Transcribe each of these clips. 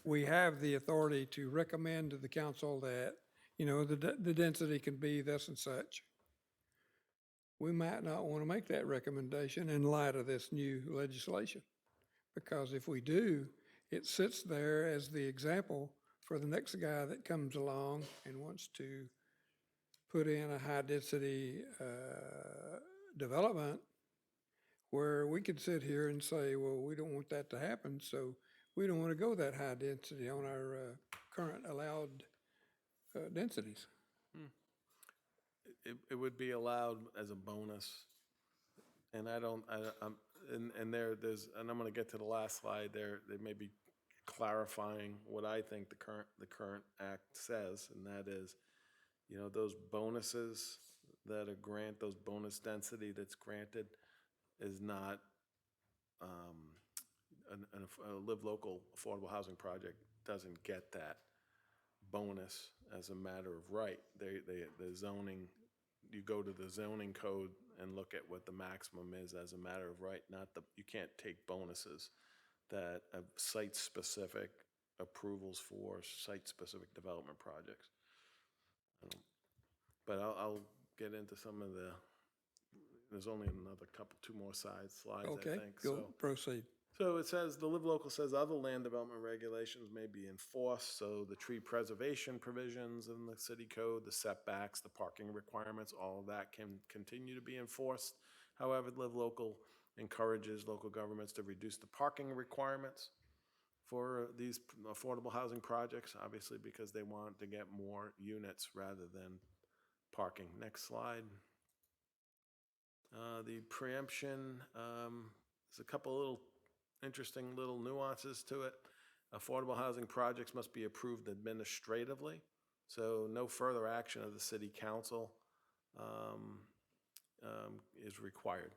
we have the authority to recommend to the council that, the density can be this and such. We might not want to make that recommendation in light of this new legislation. Because if we do, it sits there as the example for the next guy that comes along and wants to put in a high-density development, where we could sit here and say, well, we don't want that to happen, so we don't want to go that high density on our current allowed densities. It would be allowed as a bonus. And I don't, I'm, and there's, and I'm gonna get to the last slide there, they may be clarifying what I think the current act says, and that is, those bonuses that are those bonus density that's granted is not, a live local affordable housing project doesn't get that bonus as a matter of right. The zoning, you go to the zoning code and look at what the maximum is as a matter of right, you can't take bonuses that have site-specific approvals for site-specific development projects. But I'll get into some of there's only another two more slides, I Okay, think. go, proceed. So it says, the Live Local says other land development regulations may be enforced, so the tree preservation provisions in the city code, the setbacks, the parking requirements, all of that can continue to be enforced. However, Live Local encourages local governments to reduce the parking requirements for these affordable housing projects, obviously because they want to get more units rather than parking. Next slide. The preemption, there's a couple little interesting little nuances to it. Affordable housing projects must be approved administratively, so no further action of the city council is required.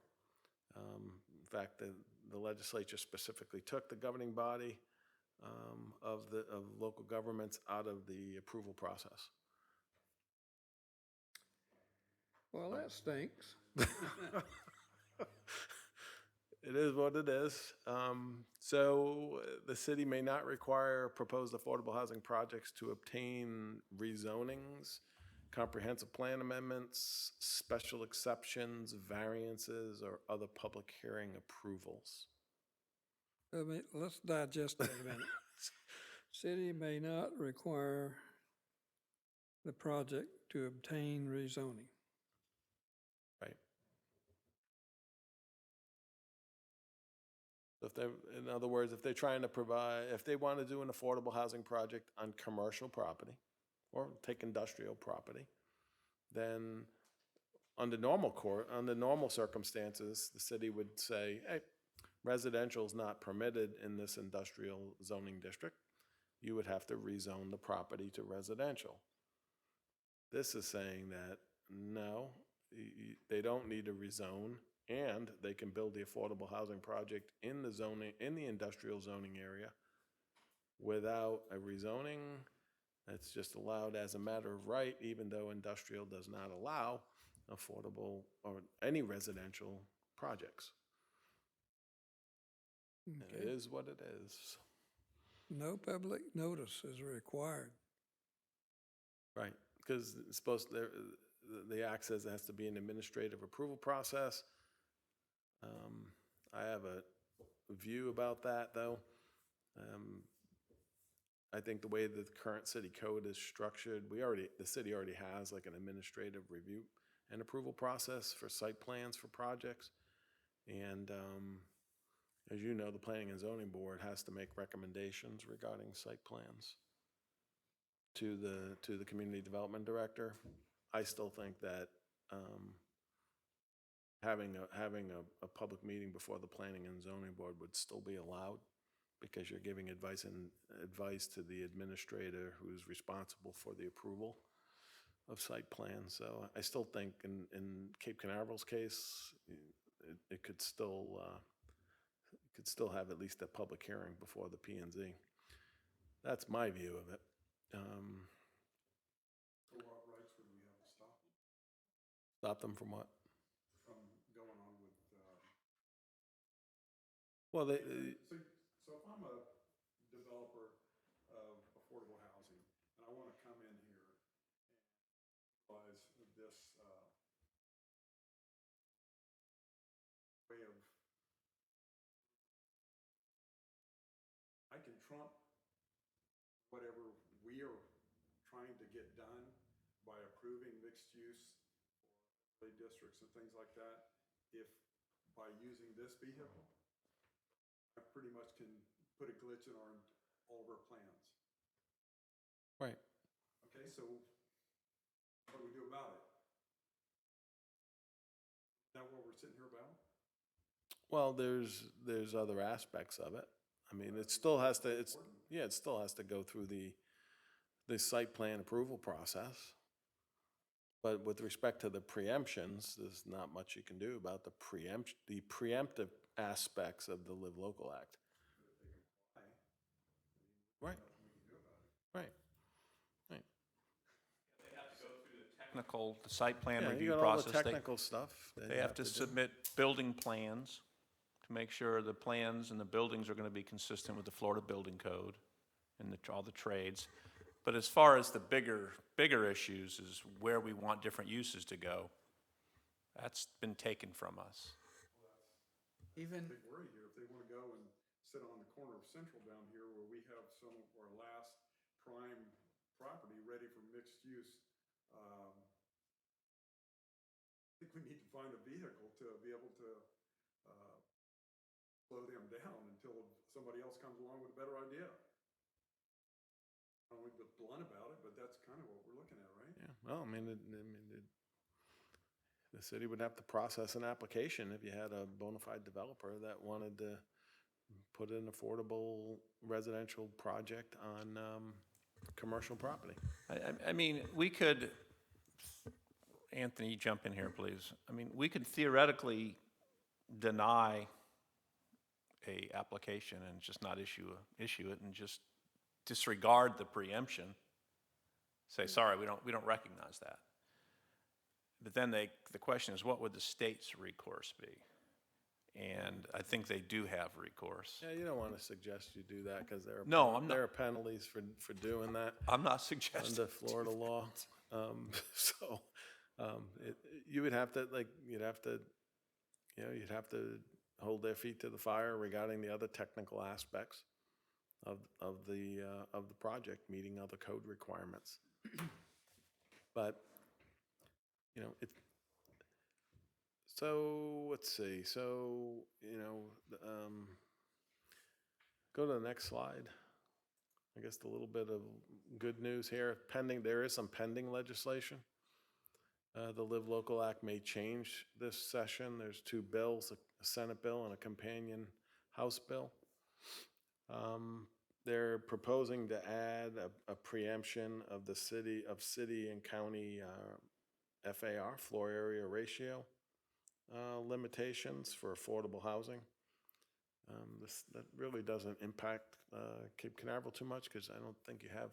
In fact, the legislature specifically took the governing body of local governments out of the approval process. Well, that stinks. It is what it is. So the city may not require proposed affordable housing projects to obtain rezonings, comprehensive plan amendments, special exceptions, variances, or other public hearing approvals. Let's digest that a minute. City may not require the project to obtain rezoning. Right. If they're, in other words, if they're trying to if they want to do an affordable housing project on commercial property or take industrial property, then under normal circumstances, the city would say, hey, residential is not permitted in this industrial zoning district. You would have to rezone the property to residential. This is saying that no, they don't need to rezone, and they can build the affordable housing project in the industrial zoning area without a rezoning. It's just allowed as a matter of right, even though industrial does not allow affordable or any residential projects. Okay. It is what it is. No public notice is required. Right, because it's supposed to, the act says it has to be an administrative approval process. I have a view about that, though. I think the way that the current city code is structured, the city already has like an administrative review and approval process for site plans for projects. And as you know, the Planning and Zoning Board has to make recommendations regarding site plans to the Community Development Director. I still think that having a public meeting before the Planning and Zoning Board would still be allowed, because you're giving advice to the administrator who's responsible for the approval of site plans. So I still think in Cape Canaveral's case, it could still have at least a public hearing before the P&Z. That's my view of it. So what rights would we have to stop them? Stop them from what? From going on with, Well, so if I'm a developer affordable housing, and I want to come in here and realize this way of, I can trump whatever we are trying to get done by approving mixed use or overlay districts and things like that, if by using this vehicle, I pretty much can put a glitch in all of our plans. Right. Okay, so what do we do about it? Is that what we're sitting here about? Well, there's other aspects of it. I mean, it still has to, it still has to go through the site plan approval process. But with respect to the preemptions, there's not much you can do about the preemptive aspects of the Live Local Act. Right. Right. Right. They have to go through the technical, the site plan Yeah, you review got all the process. technical stuff. that They you have to do. submit building plans to make sure the plans and the buildings are going to be consistent with the Florida Building Code and all the trades. But as far as the bigger issues is where we want different uses to go, that's been taken from us. Even, Big worry here, if they want to go and sit on the corner of Central down here where we have some of our last prime property ready for mixed use. I think we need to find a vehicle to be able to slow them down until somebody else comes along with a better idea. I don't want to be blunt about it, but that's kind of what we're looking at, right? Yeah, well, I mean, the city would have to process an application if you had a bona fide developer that wanted to put an affordable residential project on commercial property. I mean, we could, Anthony, jump in here, please. I mean, we could theoretically deny a application and just not issue it and just disregard the preemption. Say, sorry, we don't recognize that. But then the question is, what would the state's recourse be? And I think they do have recourse. Yeah, you don't want to suggest you do that because No, I'm not. there are penalties for doing that I'm not suggesting. under Florida law. So you would have to you'd have to hold their feet to the fire regarding the other technical aspects of the project, meeting other code requirements. But so let's see. So go to the next slide. I guess the little bit of good news here. There is some pending legislation. The Live Local Act may change this session. There's two bills, a Senate bill and a companion House bill. They're proposing to add a preemption of the city and county FAR, floor area ratio, limitations for affordable housing. That really doesn't impact Cape Canaveral too much because I don't think you have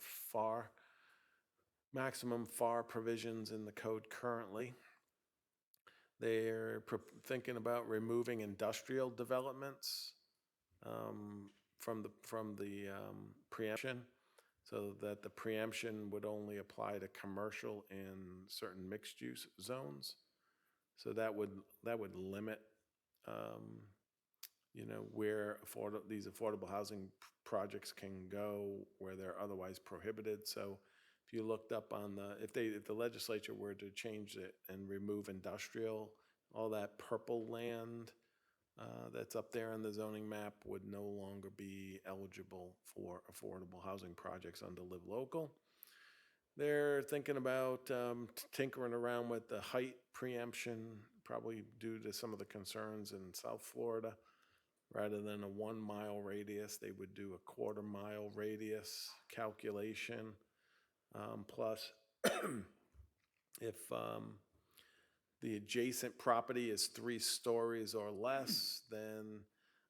maximum FAR provisions in the code currently. They're thinking about removing industrial developments from the preemption, so that the preemption would only apply to commercial and certain mixed-use zones. So that would limit, where these affordable housing projects can go where they're otherwise prohibited. So if you looked up on if the legislature were to change it and remove industrial, all that purple land that's up there on the zoning map would no longer be eligible for affordable housing projects under Live Local. They're thinking about tinkering around with the height preemption, probably due to some of the concerns in South Florida. Rather than a 1 mile radius, they would do a 1/4 mile radius calculation. Plus, if the adjacent property is 3 stories or less, then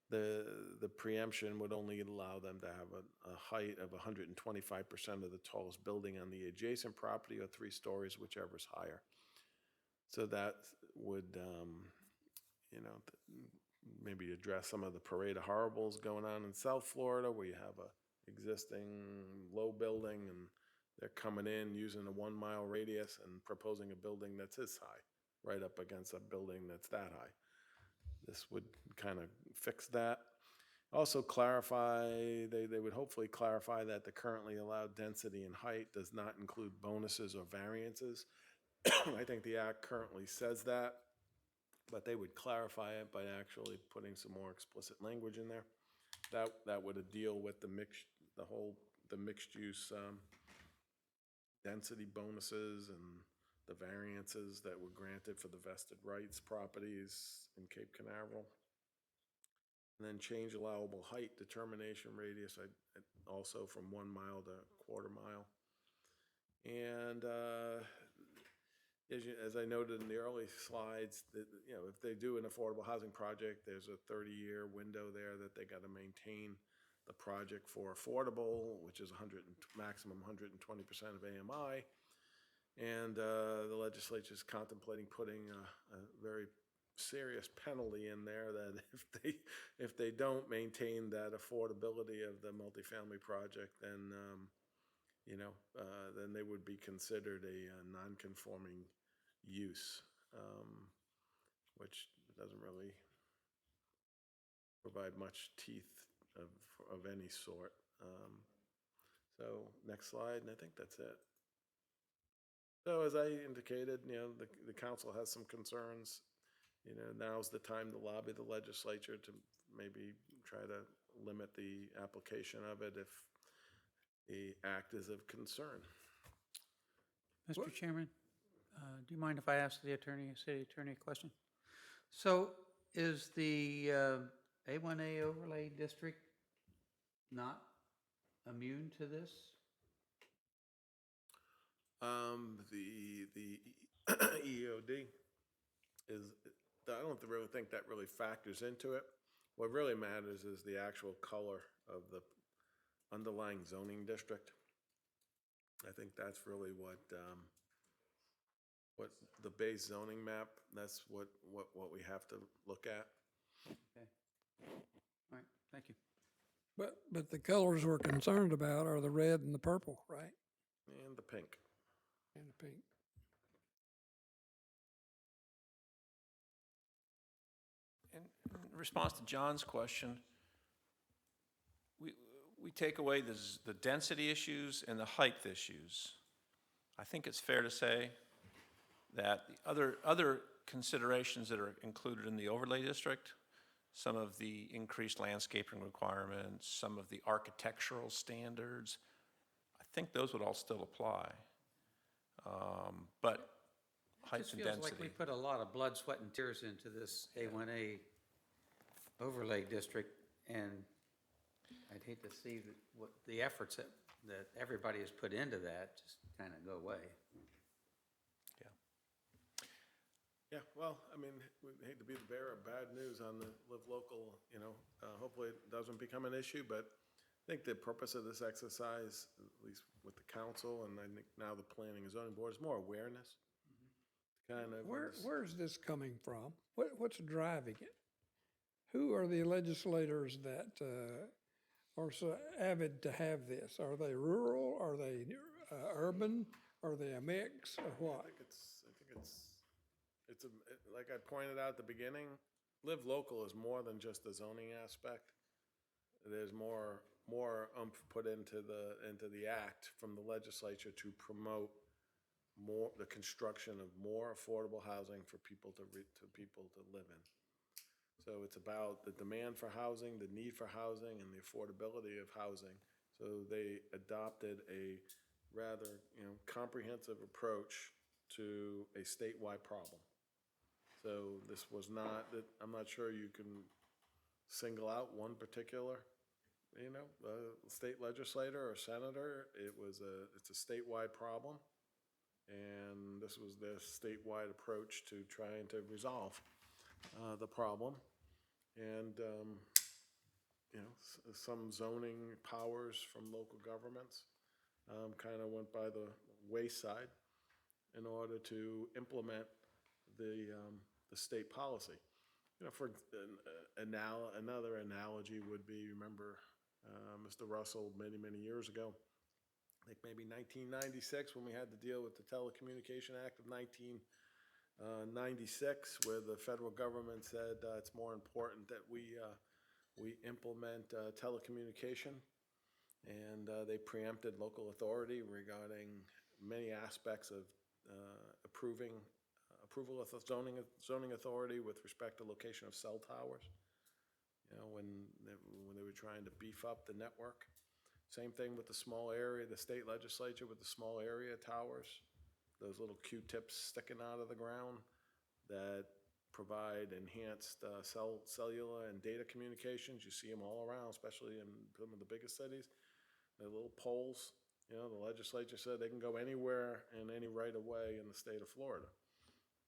the preemption would only allow them to have a height of 125% of the tallest building on the adjacent property, or 3 stories, whichever's higher. So that would, maybe address some of the parade of horribles going on in South Florida, where you have existing low building, and they're coming in using a 1 mile radius and proposing a building that's this high, right up against a building that's that high. This would kind of fix that. Also clarify, they would hopefully clarify that the currently allowed density and height does not include bonuses or variances. I think the act currently says that, but they would clarify it by actually putting some more explicit language in there. That would deal with the mixed use density bonuses and the variances that were granted for the vested rights properties in Cape Canaveral. And then change allowable height determination radius, also from 1 mile to 1/4 mile. And as I noted in the early slides, that, if they do an affordable housing project, there's a 30-year window there that they got to maintain the project for affordable, which is maximum 120% of AMI. And the legislature is contemplating putting a very serious penalty in there that if they don't maintain that affordability of the multifamily project, then then they would be considered a non-conforming use, which doesn't really provide much teeth of any sort. So next slide, and I think that's it. So as I indicated, the council has some concerns. Now's the time to lobby the legislature to maybe try to limit the application of it if the act is of concern. Mr. Chairman, do you mind if I ask the city attorney a question? So is the A1A overlay district not immune to this? The EOD is, I don't really think that really factors into it. What really matters is the actual color of the underlying zoning district. I think that's really what the base zoning map, that's what we have to look at. Okay. All right, thank you. But the colors we're concerned about are the red and the purple, right? And the pink. And the pink. In response to John's question, we take away the density issues and the height issues. I think it's fair to say that the other considerations that are included in the overlay district, some of the increased landscaping requirements, some of the architectural standards, I think those would all still apply. But height It and feels like we density. put a lot of blood, sweat, and tears into this A1A overlay district, and I'd hate to see what the efforts that everybody has put into that just kind of go away. Yeah, well, I mean, we hate to be the bearer of bad news on the Live Local, hopefully it doesn't become an issue, but I think the purpose of this exercise, at least with the council, and I think now the planning and zoning board, is more awareness. Kind of. Where's this coming from? What's driving it? Who are the legislators that are so avid to have this? Are they rural? Are they urban? Are they a mix or what? I think like I pointed out at the beginning, Live Local is more than just the zoning aspect. There's more oomph put into the act from the legislature to promote the construction of more affordable housing for people to live in. So it's about the demand for housing, the need for housing, and the affordability of housing. So they adopted a rather comprehensive approach to a statewide problem. So this was not that, I'm not sure you can single out one particular state legislator or senator. It's a statewide problem, and this was their statewide approach to trying to resolve the problem. And some zoning powers from local governments kind of went by the wayside in order to implement the state policy. For another analogy would be, remember Mr. Russell many, many years ago. I think maybe 1996 when we had to deal with the Telecommunication Act of 1996, where the federal government said it's more important that we implement telecommunication. And they preempted local authority regarding many aspects of approval of the zoning authority with respect to location of cell towers. You know, when they were trying to beef up the network. Same thing with the small area, the state legislature with the small area towers, those little Q-tips sticking out of the ground that provide enhanced cellular and data communications. You see them all around, especially in some of the biggest cities. The little poles, you know, the legislature said they can go anywhere in any right of way in the state of Florida,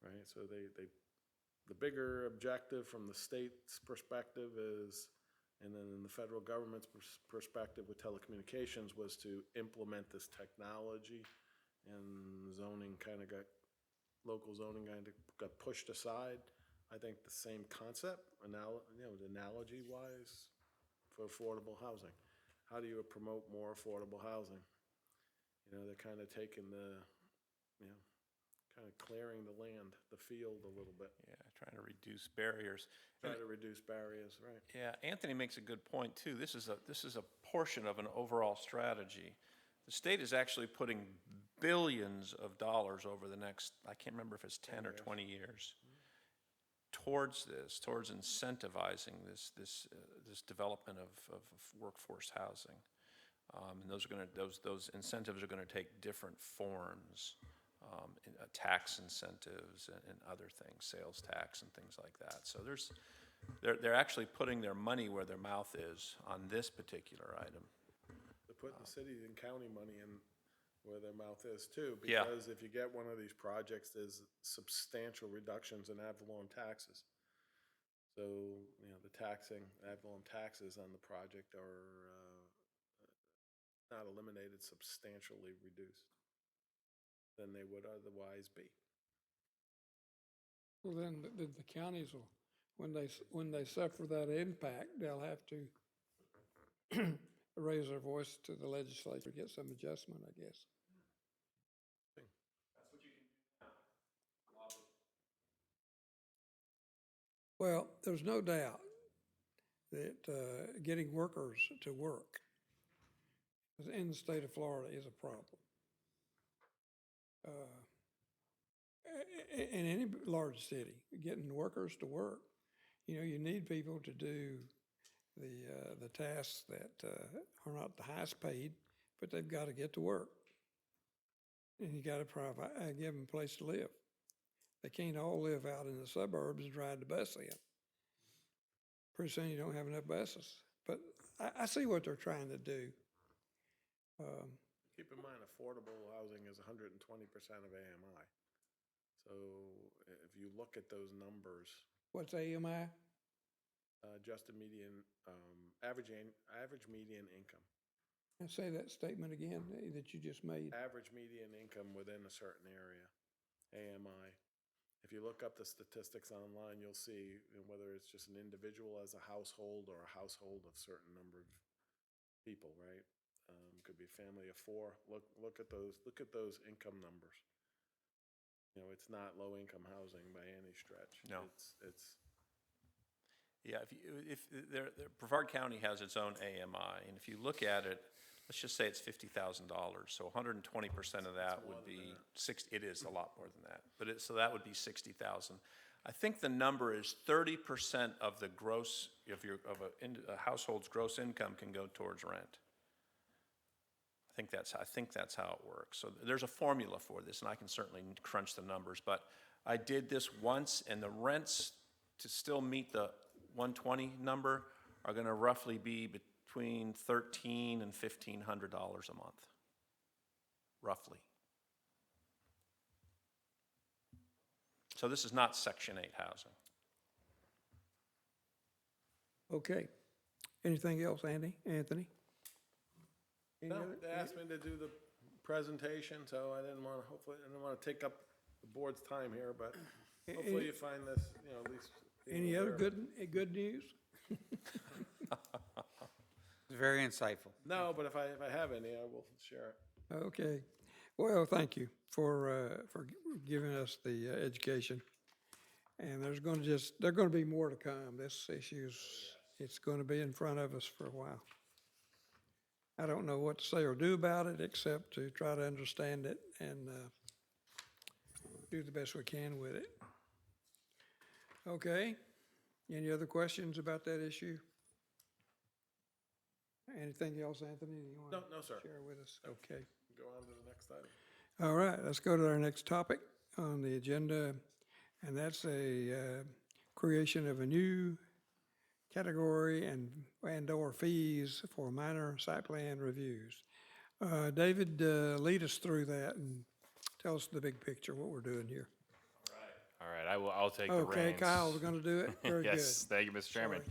right? So the bigger objective from the state's perspective is, and then in the federal government's perspective with telecommunications, was to implement this technology, and local zoning kind of got pushed aside. I think the same concept, analogy-wise, for affordable housing. How do you promote more affordable housing? You know, they're kind of taking kind of clearing the land, the field a little bit. Yeah, trying to reduce barriers. Try to reduce barriers, right? Yeah, Anthony makes a good point too. This is a portion of an overall strategy. The state is actually putting billions of dollars over the next, I can't remember if it's 10 or 20 years, towards incentivizing this development of workforce housing. And those incentives are going to take different forms. Tax incentives and other things, sales tax and things like that. So they're actually putting their money where their mouth is on this particular item. They're putting the city and county money in where their mouth is too, Yeah. because if you get one of these projects, there's substantial reductions in ad valorem taxes. So, you know, the ad valorem taxes on the project are not eliminated, substantially reduced than they would otherwise be. Well, then the counties will, when they suffer that impact, they'll have to raise their voice to the legislature, get some adjustment, I guess. Well, there's no doubt that getting workers to work in the state of Florida is a problem. In any large city, getting workers to work, you know, you need people to do the tasks that are not the highest paid, but they've got to get to work. And you got to give them a place to live. They can't all live out in the suburbs and ride the bus in. Pretty soon you don't have enough buses. But I see what they're trying to do. Keep in mind, affordable housing is 120% of AMI. So if you look at those numbers, What's AMI? adjusted median, average median income. And say that statement again that you just made. Average median income within a certain area, AMI. If you look up the statistics online, you'll see whether it's just an individual as a household or a household of certain number of people, right? Could be a family of 4. Look at those income numbers. You know, it's not low income housing by any stretch. No. It's Yeah, Brevard County has its own AMI, and if you look at it, let's just say it's $50,000. So 120% of that would be it is a lot more than that, but so that would be 60,000. I think the number is 30% of the gross of a household's gross income can go towards rent. I think that's how it works. So there's a formula for this, and I can certainly crunch the numbers. But I did this once, and the rents to still meet the 120 number are going to roughly be between $1,300 and $1,500 a month, roughly. So this is not Section 8 housing. Okay. Anything else, Anthony? No, they asked me to do the presentation, so I didn't want to take up the board's time here, but hopefully you find this, you know, at least. Any other good news? very insightful. No, but if I have any, I will share it. Okay. Well, thank you for giving us the education. And there's gonna be more to come. This it's gonna be in front of us for a while. I don't know what to say or do about it, except to try to understand it and do the best we can with it. Okay. Any other questions about that issue? Anything else, Anthony, you want to No, sir. share with us? Okay. Go on to the next item. All right, let's go to our next topic on the agenda, and that's a creation of a new category and/or fees for minor site plan reviews. David, lead us through that and tell us the big picture, what we're doing here. All right, I'll take the Okay, reins. Kyle's going to do it? Very good. Yes, thank you, Mr. Chairman.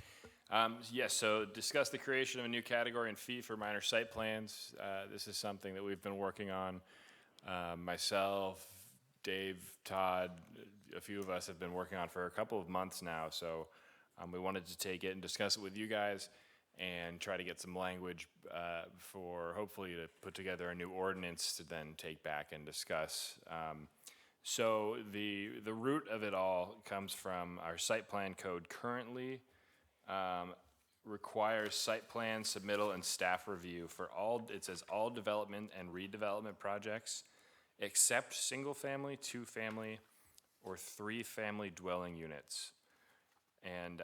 Yes, so discuss the creation of a new category and fee for minor site plans. This is something that we've been working on. Myself, Dave, Todd, a few of us have been working on for a couple of months now. So we wanted to take it and discuss it with you guys and try to get some language for hopefully to put together a new ordinance to then take back and discuss. So the root of it all comes from our site plan code currently requires site plan submittal and staff review for it says all development and redevelopment projects except single family, 2-family, or 3-family dwelling units. And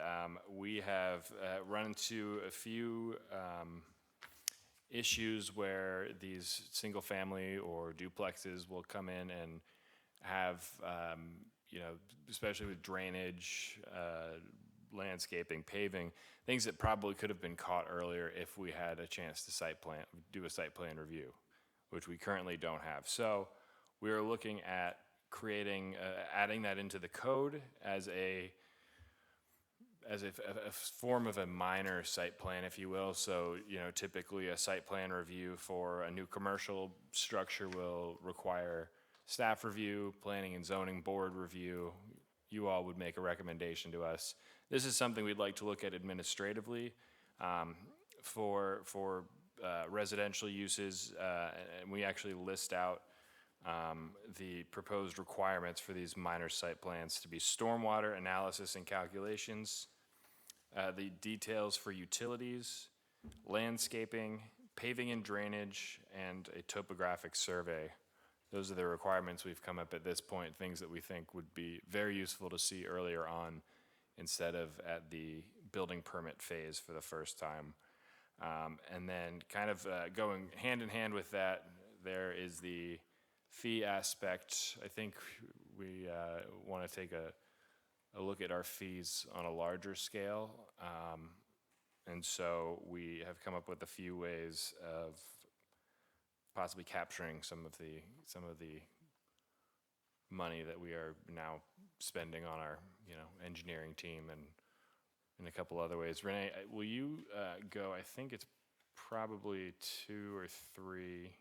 we have run into a few issues where these single family or duplexes will come in and have, especially with drainage, landscaping, paving, things that probably could have been caught earlier if we had a chance to do a site plan review, which we currently don't have. So we are looking at adding that into the code as a form of a minor site plan, if you will. So, typically a site plan review for a new commercial structure will require staff review, planning and zoning board review. You all would make a recommendation to us. This is something we'd like to look at administratively for residential uses, and we actually list out the proposed requirements for these minor site plans to be stormwater analysis and calculations, the details for utilities, landscaping, paving and drainage, and a topographic survey. Those are the requirements we've come up at this point, things that we think would be very useful to see earlier on instead of at the building permit phase for the first time. And then kind of going hand in hand with that, there is the fee aspect. I think we want to take a look at our fees on a larger scale. And so we have come up with a few ways of possibly capturing some of the money that we are now spending on our engineering team and in a couple other ways. Renee, will you go? I think it's probably 2 or 3.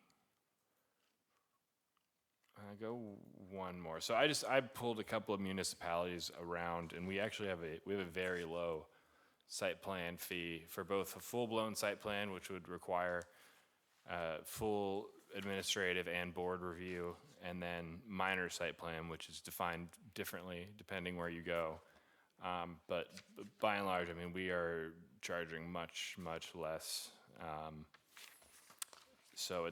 Go one more. So I pulled a couple of municipalities around, and we actually have a very low site plan fee for both a full-blown site plan, which would require full administrative and board review, and then minor site plan, which is defined differently depending where you go. But by and large, we are charging much, much less. So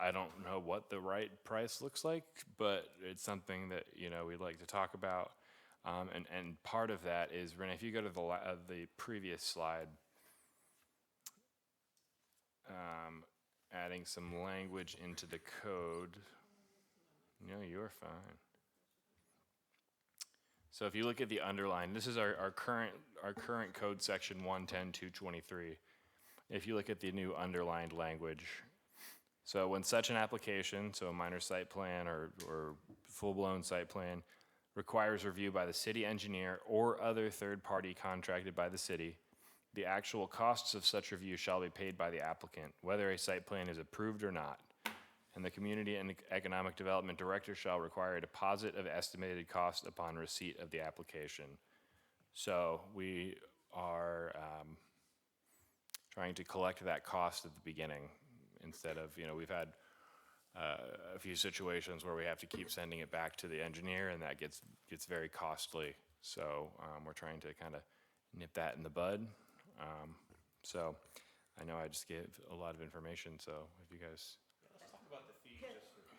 I don't know what the right price looks like, but it's something that we'd like to talk about. And part of that is, Renee, if you go to the previous slide, adding some language into the code. No, you're fine. So if you look at the underline, this is our current code section 110.223. If you look at the new underlined language, so when such an application, so a minor site plan or full-blown site plan, requires review by the city engineer or other third party contracted by the city, the actual costs of such review shall be paid by the applicant, whether a site plan is approved or not. And the Community and Economic Development Director shall require a deposit of estimated cost upon receipt of the application. So we are trying to collect that cost at the beginning instead of, we've had a few situations where we have to keep sending it back to the engineer, and that gets very costly. So we're trying to kind of nip that in the bud. So I know I just gave a lot of information, so if you guys.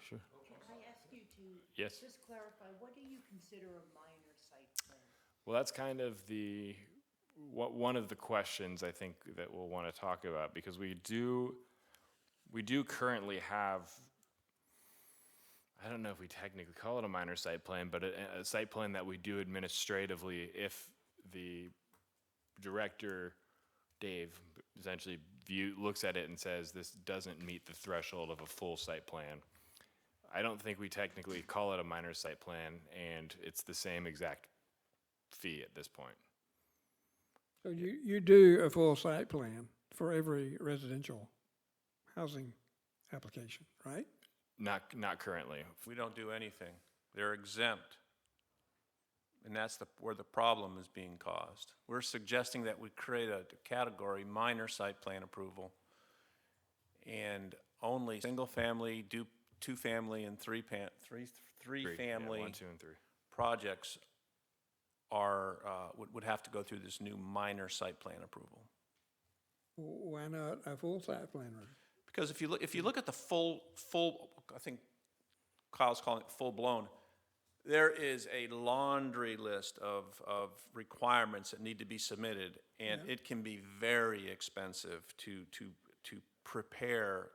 Sure. Can I ask you to Yes. just clarify, what do you consider a minor site plan? Well, that's kind of one of the questions I think that we'll want to talk about, because we do currently have, I don't know if we technically call it a minor site plan, but a site plan that we do administratively if the director, Dave, essentially looks at it and says this doesn't meet the threshold of a full site plan. I don't think we technically call it a minor site plan, and it's the same exact fee at this point. So you do a full site plan for every residential housing application, right? Not currently. We don't do anything. They're exempt. And that's where the problem is being caused. We're suggesting that we create a category, minor site plan approval, and only single-family, two-family, and three-family Yeah, 1, 2, and 3. projects are, would have to go through this new minor site plan approval. Why not a full site plan? Because if you look at the full, I think Kyle's calling it full-blown, there is a laundry list of requirements that need to be submitted, and it can be very expensive to prepare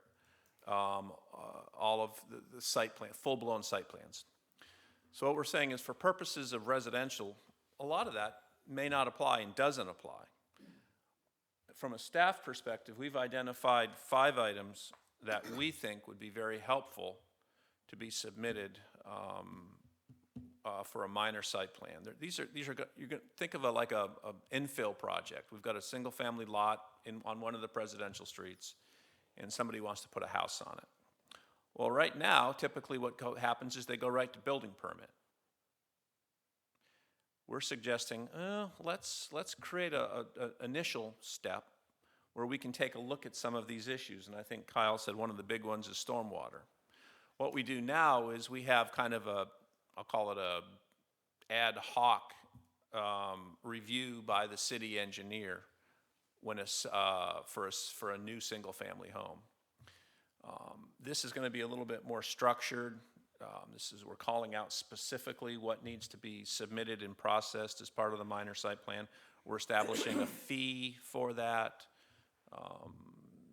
all of the site plan, full-blown site plans. So what we're saying is, for purposes of residential, a lot of that may not apply and doesn't apply. From a staff perspective, we've identified 5 items that we think would be very helpful to be submitted for a minor site plan. These are you're going to think of like a infill project. We've got a single-family lot on one of the presidential streets, and somebody wants to put a house on it. Well, right now, typically what happens is they go right to building permit. We're suggesting, let's create a initial step where we can take a look at some of these issues, and I think Kyle said one of the big ones is stormwater. What we do now is we have kind of I'll call it a ad hoc review by the city engineer when for a new single-family home. This is going to be a little bit more structured. We're calling out specifically what needs to be submitted and processed as part of the minor site plan. We're establishing a fee for that.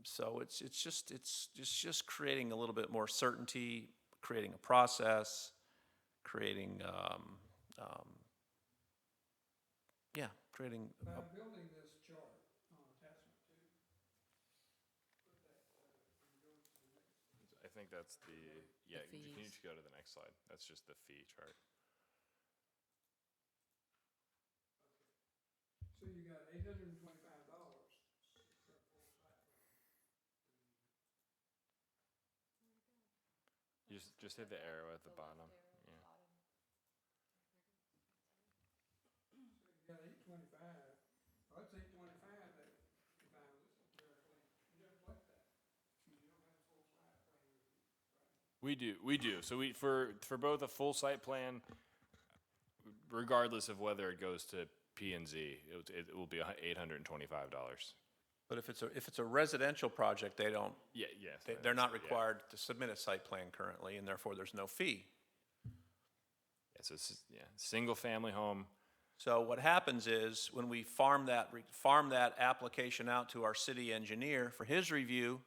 So it's just creating a little bit more certainty, creating a process, creating creating. By building this chart on attachment 2, I think that's you can just go to the next slide. That's just the fee chart. so you got $825 for a full site plan. Just hit the arrow at the bottom. Yeah. You got 825. Well, it's 825 that if I was correctly. You don't like that. You don't have a full site plan review, right? We do. So for both a full site plan, regardless of whether it goes to P&Z, it will be $825. But if it's a residential project, they don't. Yeah, yes. They're not required to submit a site plan currently, and therefore there's no fee. Yeah, so single-family home. So what happens is when we farm that application out to our city engineer for his review,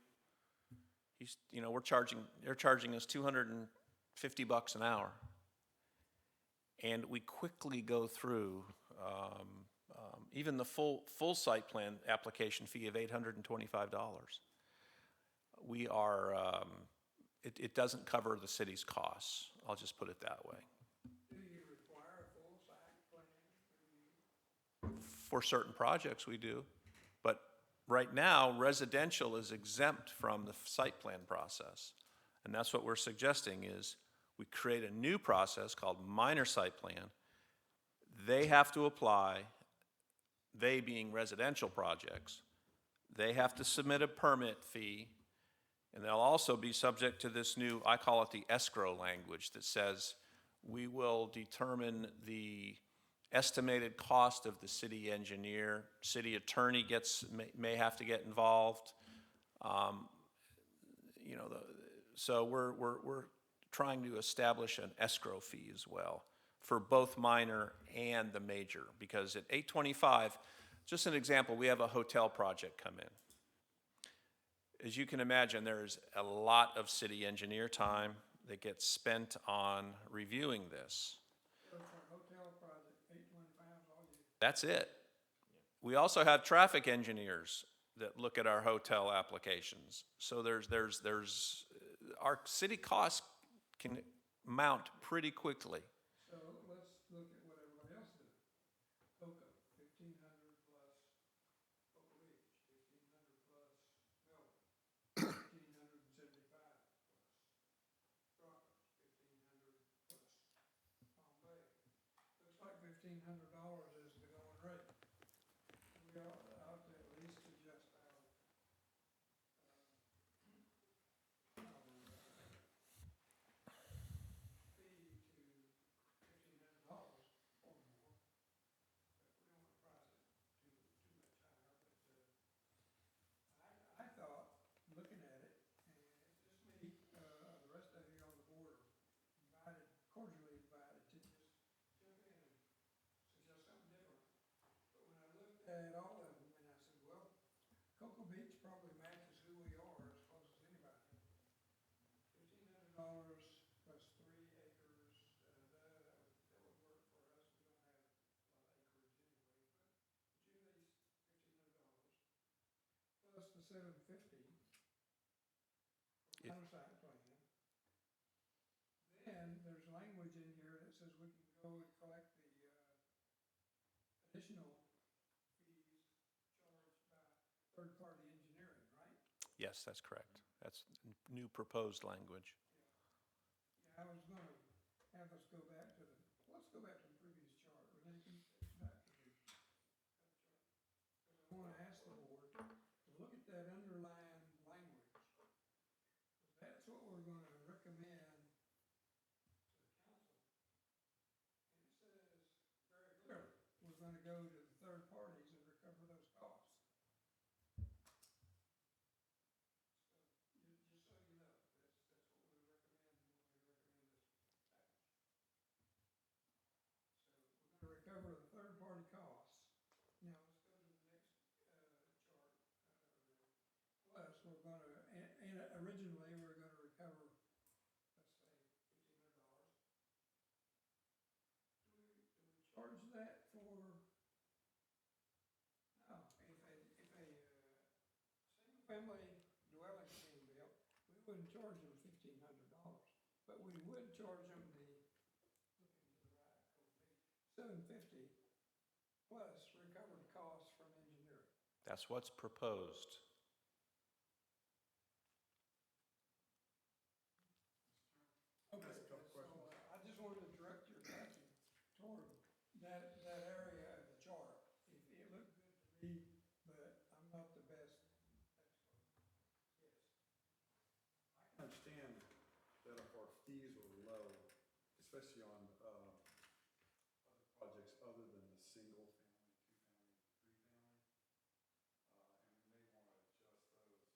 they're charging us $250 an hour, and we quickly go through even the full site plan application fee of $825. We are it doesn't cover the city's costs. I'll just put it that way. Do you require a full site plan review? For certain projects, we do. But right now, residential is exempt from the site plan process. And that's what we're suggesting is we create a new process called minor site plan. They have to apply, they being residential projects, They have to submit a permit fee, and they'll also be subject to this new, I call it the escrow language, that says we will determine the estimated cost of the city engineer. City attorney may have to get involved. You know, so we're trying to establish an escrow fee as well for both minor and the major, because at 825, just an example, we have a hotel project come in. As you can imagine, there's a lot of city engineer time that gets spent on reviewing this. So for a hotel project, 825 is all you. That's it. We also have traffic engineers that look at our hotel applications. So our city costs can mount pretty quickly. So let's look at what everybody else did. Cocoa, 1,500 plus Cocoa Beach, 1,500 plus Melbourne, 1,575 plus Rockers, 1,500 plus Palm Bay. Looks like $1,500 is the going rate. We ought to at least adjust our fee to $1,500 or more. We don't want to price it too much higher, but I thought, looking at it, and it's just me, the rest of you on the board are cordially invited to just jump in and suggest something different. But when I looked at all of them, and I said, well, Cocoa Beach probably matches who we are as close as anybody. $1,500 plus 3 acres, that would work for us. We don't have a lot of acreage anyway, but at least $1,500 plus the 750 If- minor site plan. Then there's language in here that says we can go and collect the additional fees charged by third-party engineering, right? Yes, that's correct. That's new proposed language. Yeah, I was gonna have us go back to let's go back to the previous chart. Renee, can you take us back to the chart? Because I wanna ask the board to look at that underlying language. Because that's what we're gonna recommend to the council. And it says very clearly, we're gonna go to the third parties and recover those costs. Just so you know, that's what we recommend when we recommend this package. So we're gonna recover the third-party costs. Now, let's go to the next, chart. Plus, we're gonna, and originally, we're gonna recover, let's say, $1,500. Do we charge that for, no, single-family dwelling being built, we wouldn't charge them $1,500, but we would charge them looking to the right, $750 plus recovered costs from engineering. That's what's proposed. Okay, so I just wanted to direct your attention toward that area of the chart. It looked good to me, but I'm not the best expert. Yes. I can understand that if our fees are low, especially on, other projects other than the single family, two family, three family, and we may want to adjust those.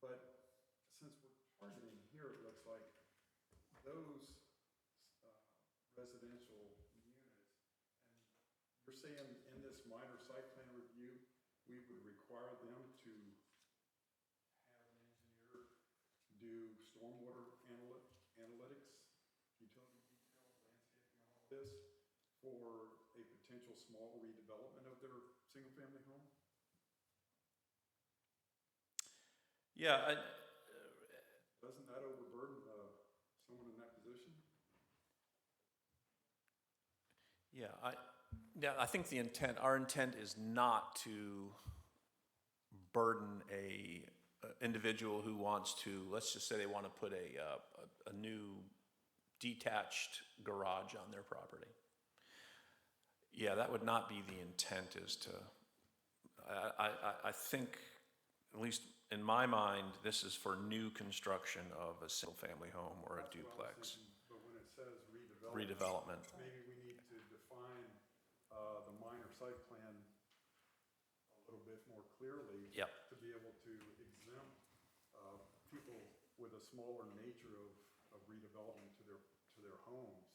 But since we're targeting here, it looks like those, residential units, and you're saying in this minor site plan review, we would require them to have an engineer do stormwater analytics, utility details, landscaping, all of this for a potential small redevelopment of their single-family home? Yeah, Doesn't that overburden someone in that position? I think our intent is not to burden a individual who wants to, let's just say they want to put a new detached garage on their property. Yeah, that would not be the intent, is to, I think at least in my mind, this is for new construction of a single-family home or a That's what I was duplex. thinking, but when it says redevelopment. Redevelopment. Maybe we need to define, the minor site plan a little bit more clearly. Yep. To be able to exempt, people with a smaller nature of redevelopment to their homes.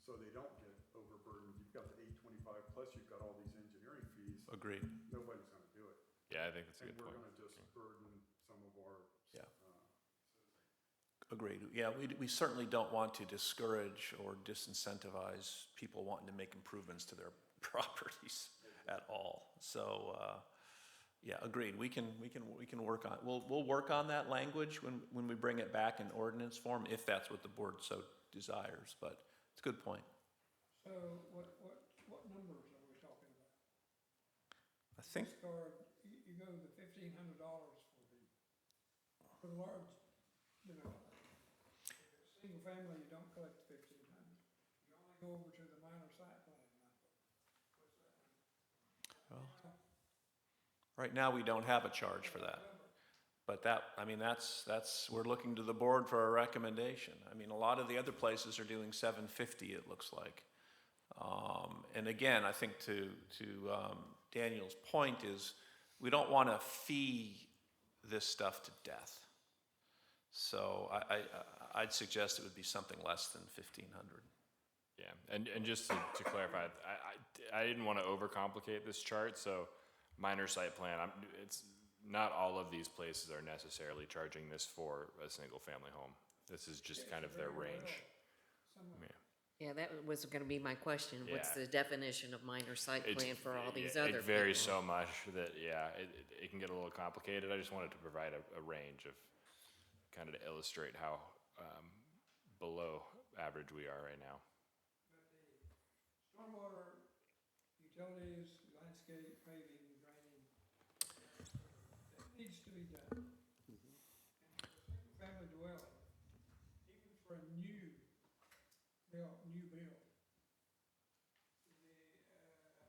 So they don't get overburdened. You've got the 825 plus you've got all these engineering fees. Agreed. Nobody's gonna do it. Yeah, I think that's a And good we're point. gonna just burden some of our. Yeah. Agreed. Yeah, we certainly don't want to discourage or disincentivize people wanting to make improvements to their properties at all. So, yeah, agreed. We can work on, we'll work on that language when we bring it back in ordinance form, if that's what the board so desires, but it's a good point. So what numbers are we talking about? I think, This card, you go to the $1,500 for the large development. If it's single family, you don't collect the 1,500. You only go over to the minor site plan number. What's that? right now, we don't have a charge for that. But that, I mean, that's, we're looking to the board for a recommendation. I mean, a lot of the other places are doing $750, it looks like. And again, I think to Daniel's point is, we don't want to fee this stuff to death. So I'd suggest it would be something less than 1,500. Yeah, and just to clarify, I didn't want to overcomplicate this chart, so minor site plan, it's not all of these places are necessarily charging this for a single-family home. This is just kind of their range. Yeah, that was gonna be my question. What's Yeah. the definition of minor site It's- plan for all these yeah, other It varies people? so much that, yeah, it can get a little complicated. I just wanted to provide a range of, kind of to illustrate how below average we are right now. Stormwater, utilities, landscape, paving, draining, that needs to be done. And for a single-family dwelling, even for a new build, the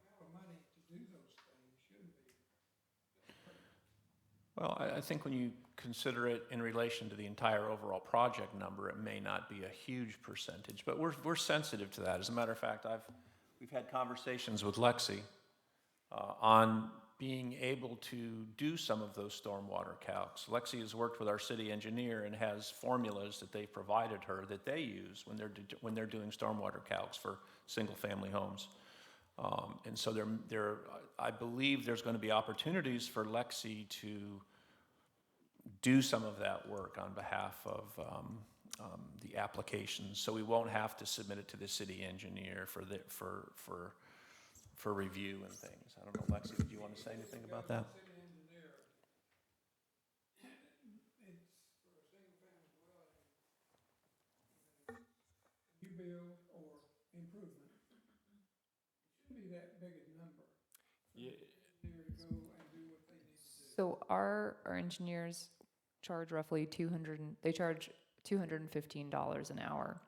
amount of money to do those things shouldn't be. Well, I think when you consider it in relation to the entire overall project number, it may not be a huge percentage, but we're sensitive to that. As a matter of fact, we've had conversations with Lexi on being able to do some of those stormwater calcs. Lexi has worked with our city engineer and has formulas that they've provided her that they use when they're doing stormwater calcs for single-family homes. And so I believe there's going to be opportunities for Lexi to do some of that work on behalf of the applications, so we won't have to submit it to the city engineer for review and things. I don't know, Lexi, did you want to say anything about that? City engineer, it's for a single-family dwelling, new build or improvement. It shouldn't be that big a number. Yeah. Engineer to go and do what they need to do. So our engineers charge roughly they charge $215 an hour.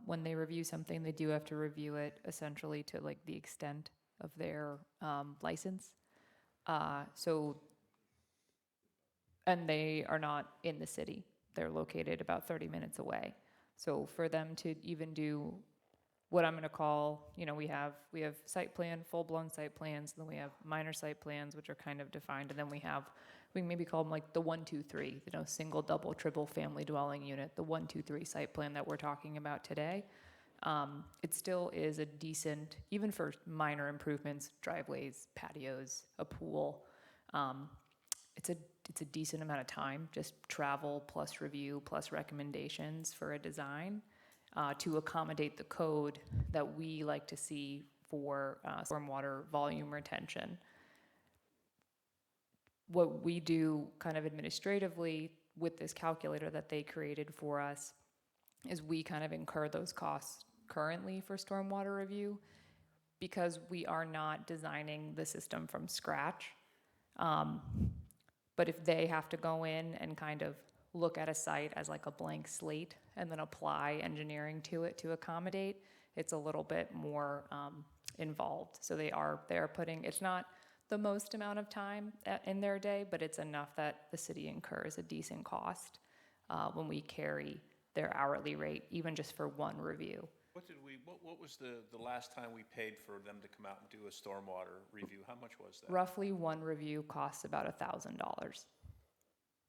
When they review something, they do have to review it essentially to like the extent of their license. And they are not in the city. They're located about 30 minutes away. So for them to even do what I'm going to call, we have site plan, full-blown site plans, and then we have minor site plans, which are kind of defined, and then we can maybe call them like the 1, 2, 3, single, double, triple family dwelling unit, the 1, 2, 3 site plan that we're talking about today. It still is a decent, even for minor improvements, driveways, patios, a pool. It's a decent amount of time, just travel plus review plus recommendations for a design. To accommodate the code that we like to see for stormwater volume retention. What we do kind of administratively with this calculator that they created for us is we kind of incur those costs currently for stormwater review because we are not designing the system from scratch. But if they have to go in and kind of look at a site as like a blank slate and then apply engineering to it to accommodate, it's a little bit more involved. So they're putting, it's not the most amount of time in their day, but it's enough that the city incurs a decent cost when we carry their hourly rate, even just for one review. What was the last time we paid for them to come out and do a stormwater review? How much was that? Roughly one review costs about $1,000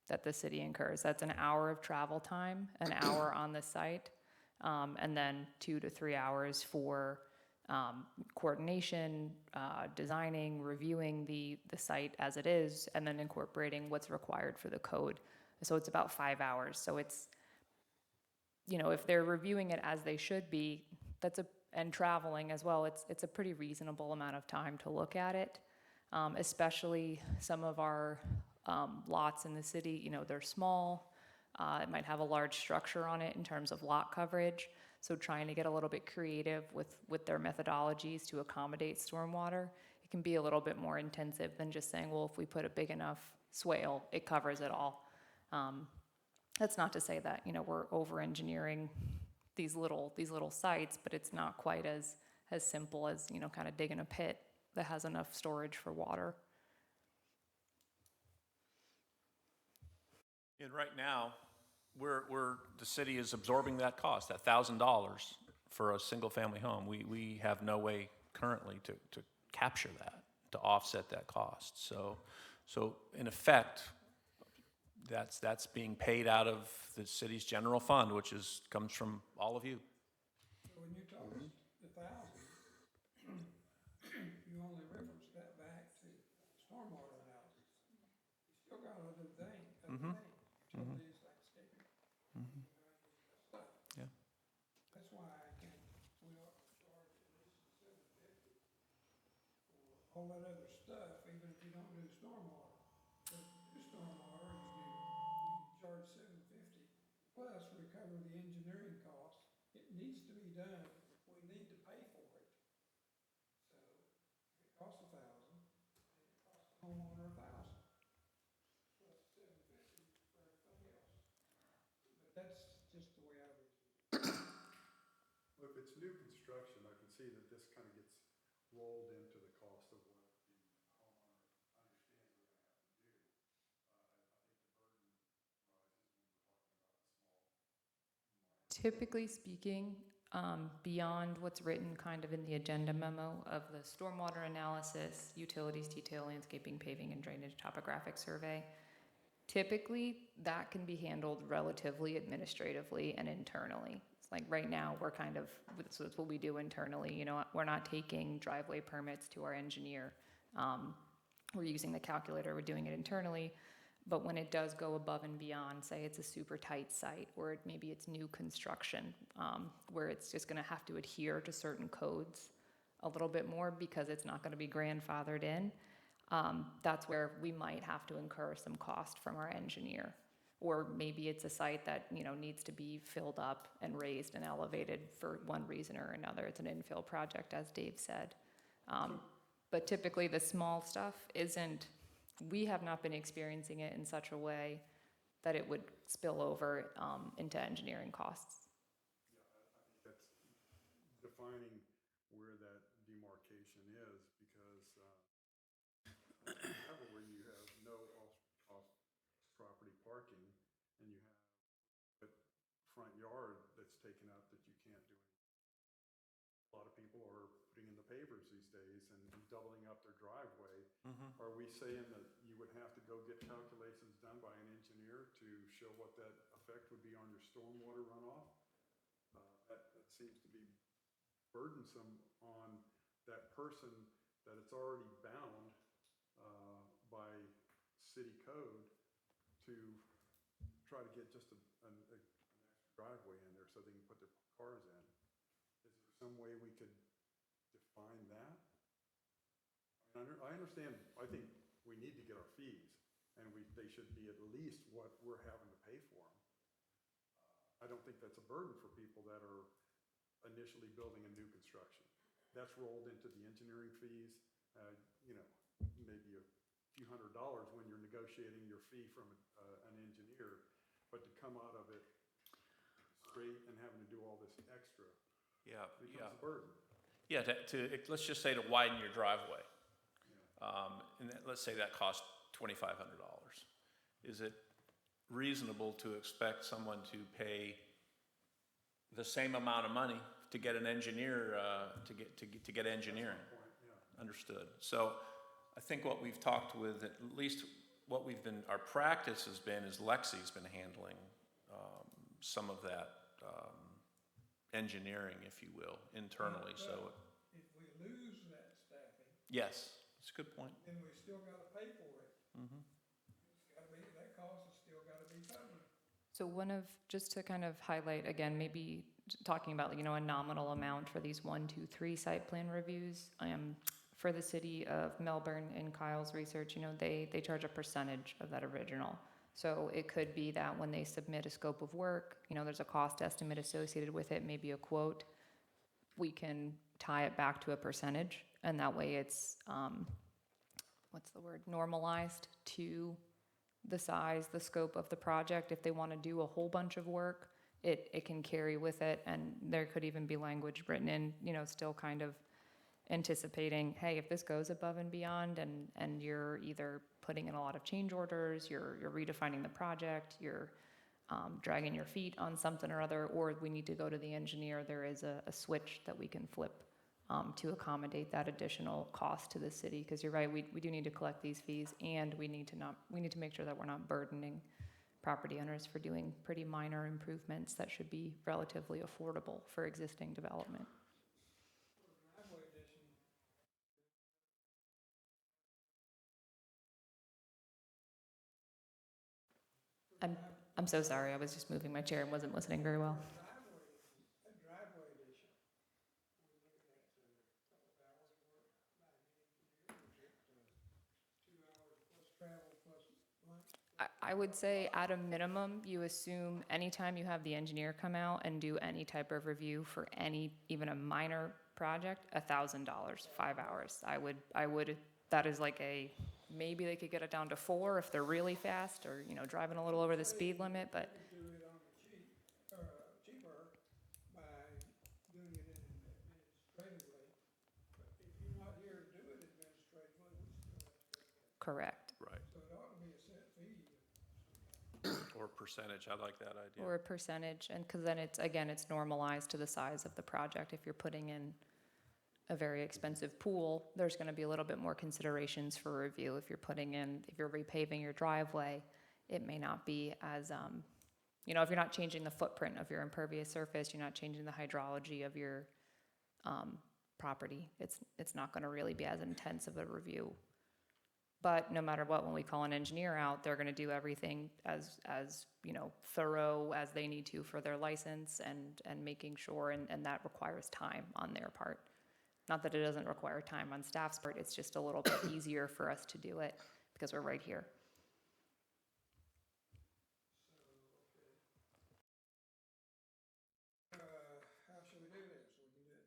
that the city incurs. That's an hour of travel time, an hour on the site, and then 2 to 3 hours for coordination, designing, reviewing the site as it is, and then incorporating what's required for the code. So it's about 5 hours. So it's, if they're reviewing it as they should be, and traveling as well, it's a pretty reasonable amount of time to look at it. Especially some of our lots in the city, they're small. It might have a large structure on it in terms of lot coverage. So trying to get a little bit creative with their methodologies to accommodate stormwater, it can be a little bit more intensive than just saying, well, if we put a big enough swale, it covers it all. That's not to say that, we're over-engineering these little sites, but it's not quite as simple as, kind of digging a pit that has enough storage for water. And right now, the city is absorbing that cost, that $1,000 for a single-family home. We have no way currently to capture that, to offset that cost. So in effect, that's being paid out of the city's general fund, which comes from all of you. So when you talk the 1,000, you only reference that back to stormwater analysis. You still got other things, utilities, landscaping. Stuff. Yeah. That's why we ought to charge at least $750 for all that other stuff, even if you don't do stormwater. But if you do stormwater, you charge $750 plus recover the engineering costs. It needs to be done. We need to pay for it. So if it costs $1,000, then it costs the homeowner $1,000 plus $750 for everything else. But that's just the way I read it. Well, if it's new construction, I can see that this kind of gets rolled into the cost of what the homeowner understands they're gonna have to do. I think the burden rises when we're talking about the small. Typically speaking, beyond what's written kind of in the agenda memo of the stormwater analysis, utilities, detail, landscaping, paving, and drainage topographic survey, typically that can be handled relatively administratively and internally. It's like right now so it's what we do internally. We're not taking driveway permits to our engineer. We're using the calculator, we're doing it internally. But when it does go above and beyond, say it's a super tight site, or maybe it's new construction, where it's just gonna have to adhere to certain codes a little bit more because it's not gonna be grandfathered in, that's where we might have to incur some cost from our engineer. Or maybe it's a site that, needs to be filled up and raised and elevated for one reason or another. It's an infill project, as Dave said. But typically the small stuff we have not been experiencing it in such a way that it would spill over into engineering costs. Yeah, I think that's defining where that demarcation is, because where you have no off property parking, and you have a front yard that's taken up that you can't do anything. A lot of people are putting in the pavers these days and doubling up their driveway. Are we saying that you would have to go get calculations done by an engineer to show what that effect would be on your stormwater runoff? That seems to be burdensome on that person, that it's already bound by city code to try to get just an extra driveway in there so they can put their cars in. Is there some way we could define that? I understand, I think we need to get our fees, and they should be at least what we're having to pay for them. I don't think that's a burden for people that are initially building a new construction. That's rolled into the engineering fees, maybe a few $100s when you're negotiating your fee from an engineer, but to come out of it straight and having to do all this extra becomes a burden. Yeah, let's just say to widen your driveway. and let's say that costs $2,500. Is it reasonable to expect someone to pay the same amount of money to get an engineer, to get engineering? Understood. So I think what we've talked with, at least what we've been, our practice has been, is Lexi's been handling some of that engineering, if you will, internally, so. If we lose that staffing, Yes, it's a good point. then we still gotta pay for it. It's gotta be, that cost has still gotta be covered. So just to kind of highlight again, maybe talking about, a nominal amount for these 1, 2, 3 site plan reviews. For the city of Melbourne, in Kyle's research, they charge a percentage of that original. So it could be that when they submit a scope of work, there's a cost estimate associated with it, maybe a quote. We can tie it back to a percentage, and that way it's, normalized to the size, the scope of the project. If they want to do a whole bunch of work, it can carry with it, and there could even be language written in, still kind of anticipating, hey, if this goes above and beyond, and you're either putting in a lot of change orders, you're redefining the project, you're dragging your feet on something or other, or we need to go to the engineer, there is a switch that we can flip to accommodate that additional cost to the city. Because you're right, we do need to collect these fees, and we need to make sure that we're not burdening property owners for doing pretty minor improvements that should be relatively affordable for existing development. I'm so sorry, I was just moving my chair and wasn't listening very well. A driveway addition. We look at that, so a couple of hours of work by an engineer, 2 hours plus travel plus lunch. I would say at a minimum, you assume anytime you have the engineer come out and do any type of review for even a minor project, $1,000, 5 hours. I would, that is like maybe they could get it down to 4 if they're really fast, or, driving a little over the speed limit, but Do it on the cheaper by doing it administratively. But if you're not here to do it administratively, we still have to pay that. correct. Right. So it ought to be a set fee. Or percentage, I like that idea. Or a percentage, and because then it's normalized to the size of the project. If you're putting in a very expensive pool, there's going to be a little bit more considerations for review. If you're repaving your driveway, it may not be as, if you're not changing the footprint of your impervious surface, you're not changing the hydrology of your property, it's not going to really be as intense of a review. But no matter what, when we call an engineer out, they're going to do everything as thorough as they need to for their license, and making sure, and that requires time on their part. Not that it doesn't require time on staff's part, it's just a little bit easier for us to do it because we're right here. How should we do this? We can do it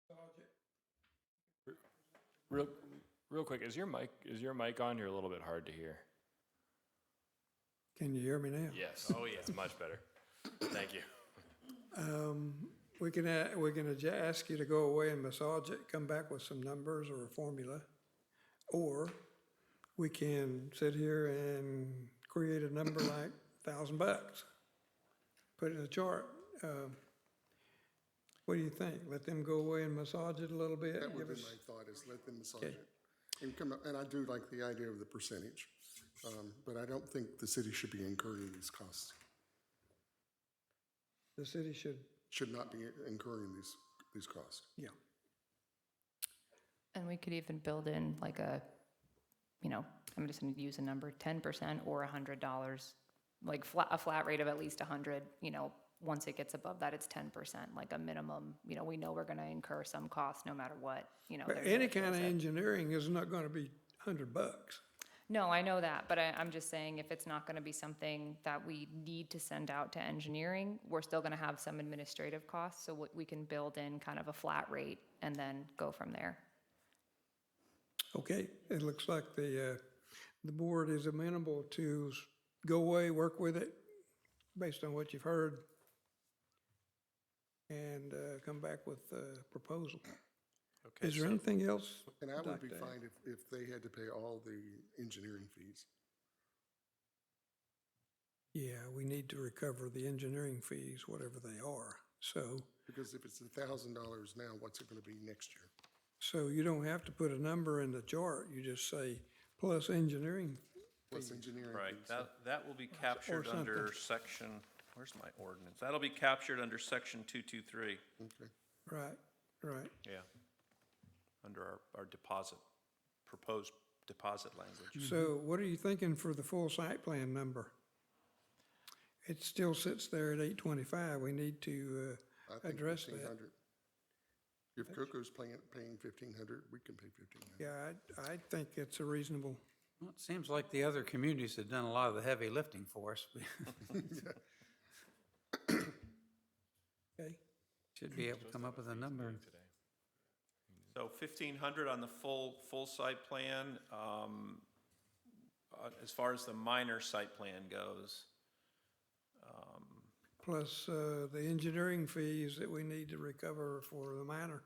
1, 2. Real quick, is your mic on? You're a little bit hard to hear. Can you hear me now? Yes. Oh, yeah. It's much better. Thank you. We can ask you to go away and massage it, come back with some numbers or a formula. Or we can sit here and create a number like $1,000, put it in a chart. What do you think? Let them go away and massage it a little bit? That would give be us- my thought, is let them massage Okay. it. And I do like the idea of the percentage, but I don't think the city should be incurring these costs. The city Should not be incurring these costs. yeah. And we could even build in like I'm just going to use a number, 10% or $100, like a flat rate of at least 100, once it gets above that, it's 10%, like a minimum, we know we're going to incur some cost no matter what, But there's any a- kind of there's a- engineering is not gonna be $100. No, I know that, but I'm just saying if it's not going to be something that we need to send out to engineering, we're still going to have some administrative costs, so we can build in kind of a flat rate and then go from there. Okay, it looks like the board is amenable to go away, work with it, based on what you've heard, and come back with a proposal. Okay, Is there so- anything else? And I you'd would like be to add? fine if they had to pay all the engineering fees. Yeah, we need to recover the engineering fees, whatever they are. Because if it's $1,000 now, what's it gonna be next year? So you don't have to put a number in the chart. You just say plus engineering. Plus engineering Right, fees. that will be captured under something. section, where's my ordinance? That'll be captured under section 223, Okay. Right, right. yeah. Under our deposit, proposed deposit language. So what are you thinking for the full site plan number? It still sits there at 825. We need to I think address that. 1,500. If Coco's paying 1,500, we can pay 1,500. Yeah, I think it's a reasonable, Well, it seems like the other communities have done a lot of the heavy lifting for us. okay? Should be able to come up with a number. So 1,500 on the full site plan. As far as the minor site plan goes, Plus the engineering fees that we need to recover for the minor.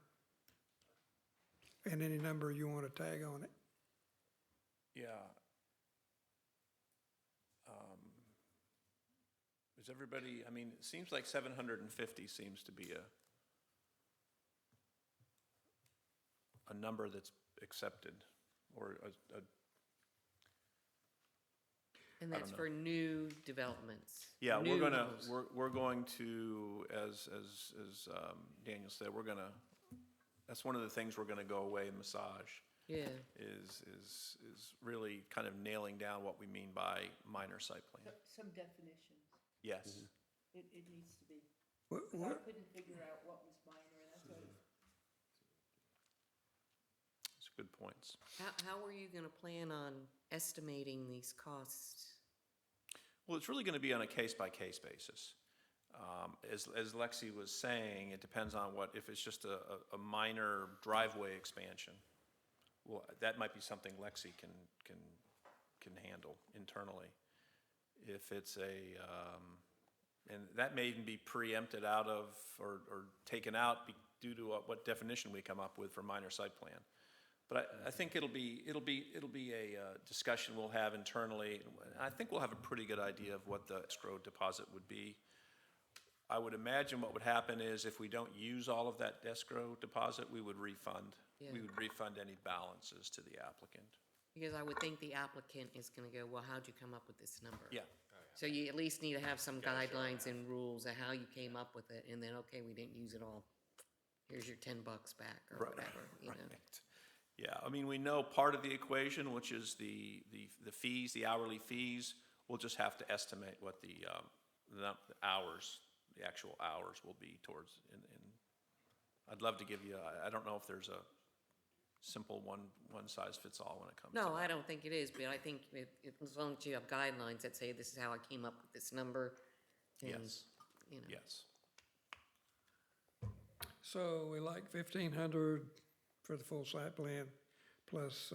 And any number you want to tag on it. yeah. Is everybody, I mean, it seems like 750 seems to be a number that's accepted, or And I that's don't for new developments. yeah, new we're homes. going to, as Daniel said, that's one of the things we're gonna go away and massage, Yeah, is really kind of nailing down what we mean by minor site plan. Some definitions, Yes, it needs to be. What, 'Cause I what, couldn't figure out what was minor, and that's what, it's good points. how are you gonna plan on estimating these costs? Well, it's really gonna be on a case-by-case basis. As Lexi was saying, it depends on if it's just a minor driveway expansion. Well, that might be something Lexi can handle internally. If it's and that may even be preempted out of, or taken out due to what definition we come up with for minor site plan. But I think it'll be a discussion we'll have internally. I think we'll have a pretty good idea of what the escrow deposit would be. I would imagine what would happen is if we don't use all of that escrow deposit, we would refund. Yeah. We would refund any balances to the applicant. Because I would think the applicant is gonna go, well, how'd you come up with this number? Yeah, So you at least need to have some guidelines and rules of how you came up with it, and then, okay, we didn't use it all. Here's your $10 back or Right, whatever, you know? right. Yeah, I mean, we know part of the equation, which is the fees, the hourly fees. We'll just have to estimate what the hours, the actual hours will be towards, I'd love to give you, I don't know if there's a simple one size fits all when it comes to No, that. I don't think it is, but I think as long as you have guidelines that say this is how I came up with this number, then, Yes, you know. yes. so we like 1,500 for the full site plan, plus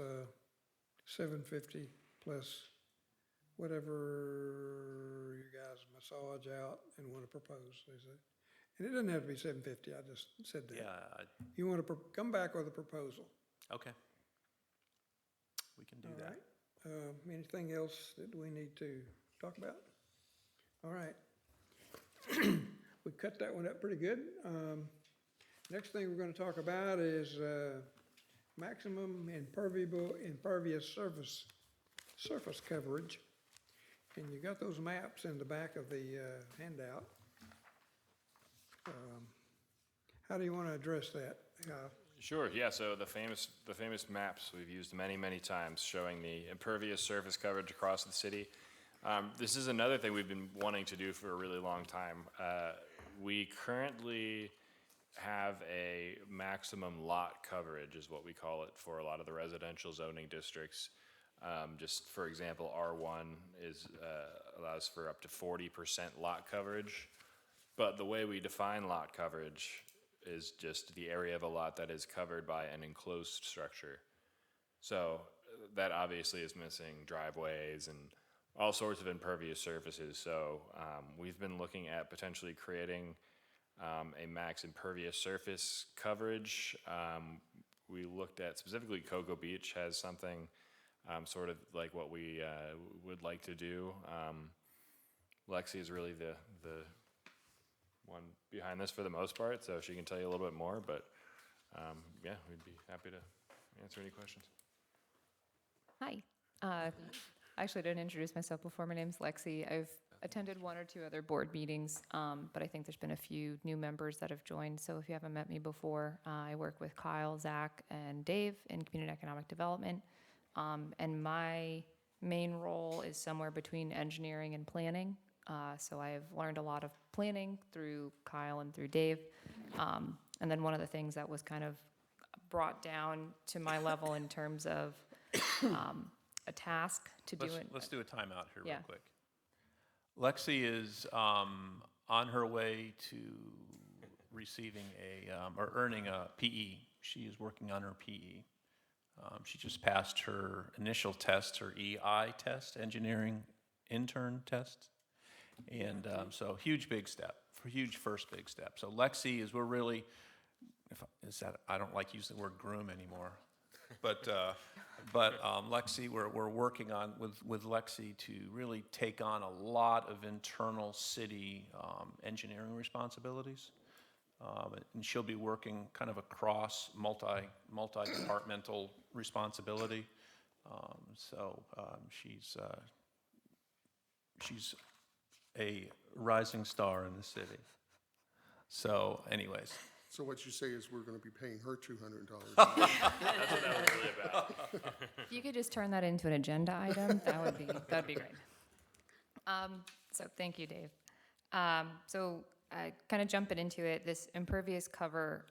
750, plus whatever you guys massage out and want to propose, is it? And it doesn't have to be 750, I just said that. Yeah, You want to come back with a proposal. okay. We can do All that. right. Anything else that we need to talk about? All right. We cut that one up pretty good. Next thing we're going to talk about is maximum impervious surface coverage. And you got those maps in the back of the handout. How do you want to address that? Sure, yeah, so the famous maps we've used many, many times showing the impervious surface coverage across the city. This is another thing we've been wanting to do for a really long time. We currently have a maximum lot coverage, is what we call it, for a lot of the residential zoning districts. Just for example, R1 allows for up to 40% lot coverage. But the way we define lot coverage is just the area of a lot that is covered by an enclosed structure. So that obviously is missing driveways and all sorts of impervious surfaces. So we've been looking at potentially creating a max impervious surface coverage we looked at, specifically Cocoa Beach has something sort of like what we would like to do. Lexi is really the one behind this for the most part, so she can tell you a little bit more, but yeah, we'd be happy to answer any questions. Hi. I actually didn't introduce myself before. My name's Lexi. I've attended one or two other board meetings, but I think there's been a few new members that have joined. So if you haven't met me before, I work with Kyle, Zach, and Dave in community economic development. And my main role is somewhere between engineering and planning. So I've learned a lot of planning through Kyle and through Dave. And then one of the things that was kind of brought down to my level in terms of a task to do it. Let's do a timeout here Yeah. real quick. Lexi is on her way to receiving or earning a PE. She is working on her PE. She just passed her initial test, her EI test, engineering intern test. And so huge big step, huge first big step. So Lexi is, we're really, I don't like using the word groom anymore. But Lexi, we're working on with Lexi to really take on a lot of internal city engineering responsibilities. And she'll be working kind of across multi-departmental responsibility. She's a rising star in the city. So anyways. So what you say is we're going to be paying her $200. That's what that was really about. If you could just turn that into an agenda item, that'd be great. So thank you, Dave. So kind of jumping into it, this impervious cover,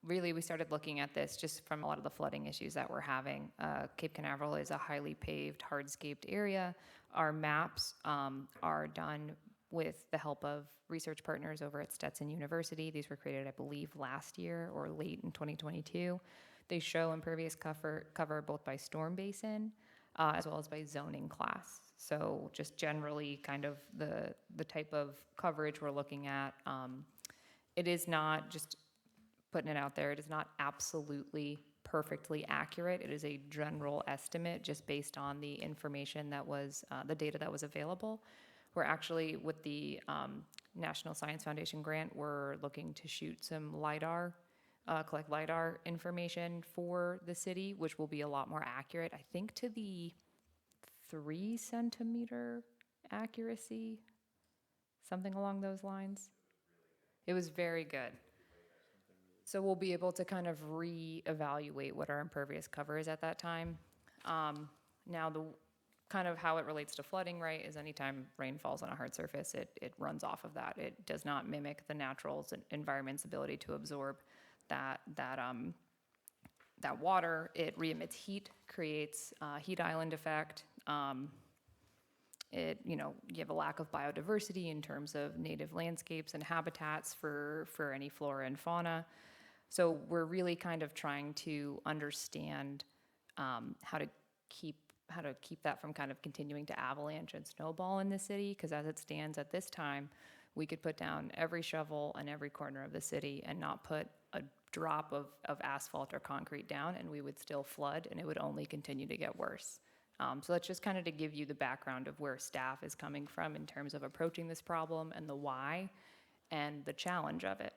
really we started looking at this just from a lot of the flooding issues that we're having. Cape Canaveral is a highly paved, hardscaped area. Our maps are done with the help of research partners over at Stetson University. These were created, I believe, last year or late in 2022. They show impervious cover both by storm basin as well as by zoning class. So just generally kind of the type of coverage we're looking at. It is not, just putting it out there, it is not absolutely perfectly accurate. It is a general estimate just based on the information that was, the data that was available. We're actually, with the National Science Foundation grant, we're looking to shoot some LiDAR, collect LiDAR information for the city, which will be a lot more accurate, I think to the 3 centimeter accuracy, something along those lines. It was very good. So we'll be able to kind of reevaluate what our impervious cover is at that time. Now, the kind of how it relates to flooding, right, is anytime rain falls on a hard surface, it runs off of that. It does not mimic the natural environment's ability to absorb that water. It re-emits heat, creates a heat island effect. You have a lack of biodiversity in terms of native landscapes and habitats for any flora and fauna. So we're really kind of trying to understand how to keep that from kind of continuing to avalanche and snowball in the city, because as it stands at this time, we could put down every shovel in every corner of the city and not put a drop of asphalt or concrete down, and we would still flood, and it would only continue to get worse. So that's just kind of to give you the background of where staff is coming from in terms of approaching this problem and the why and the challenge of it.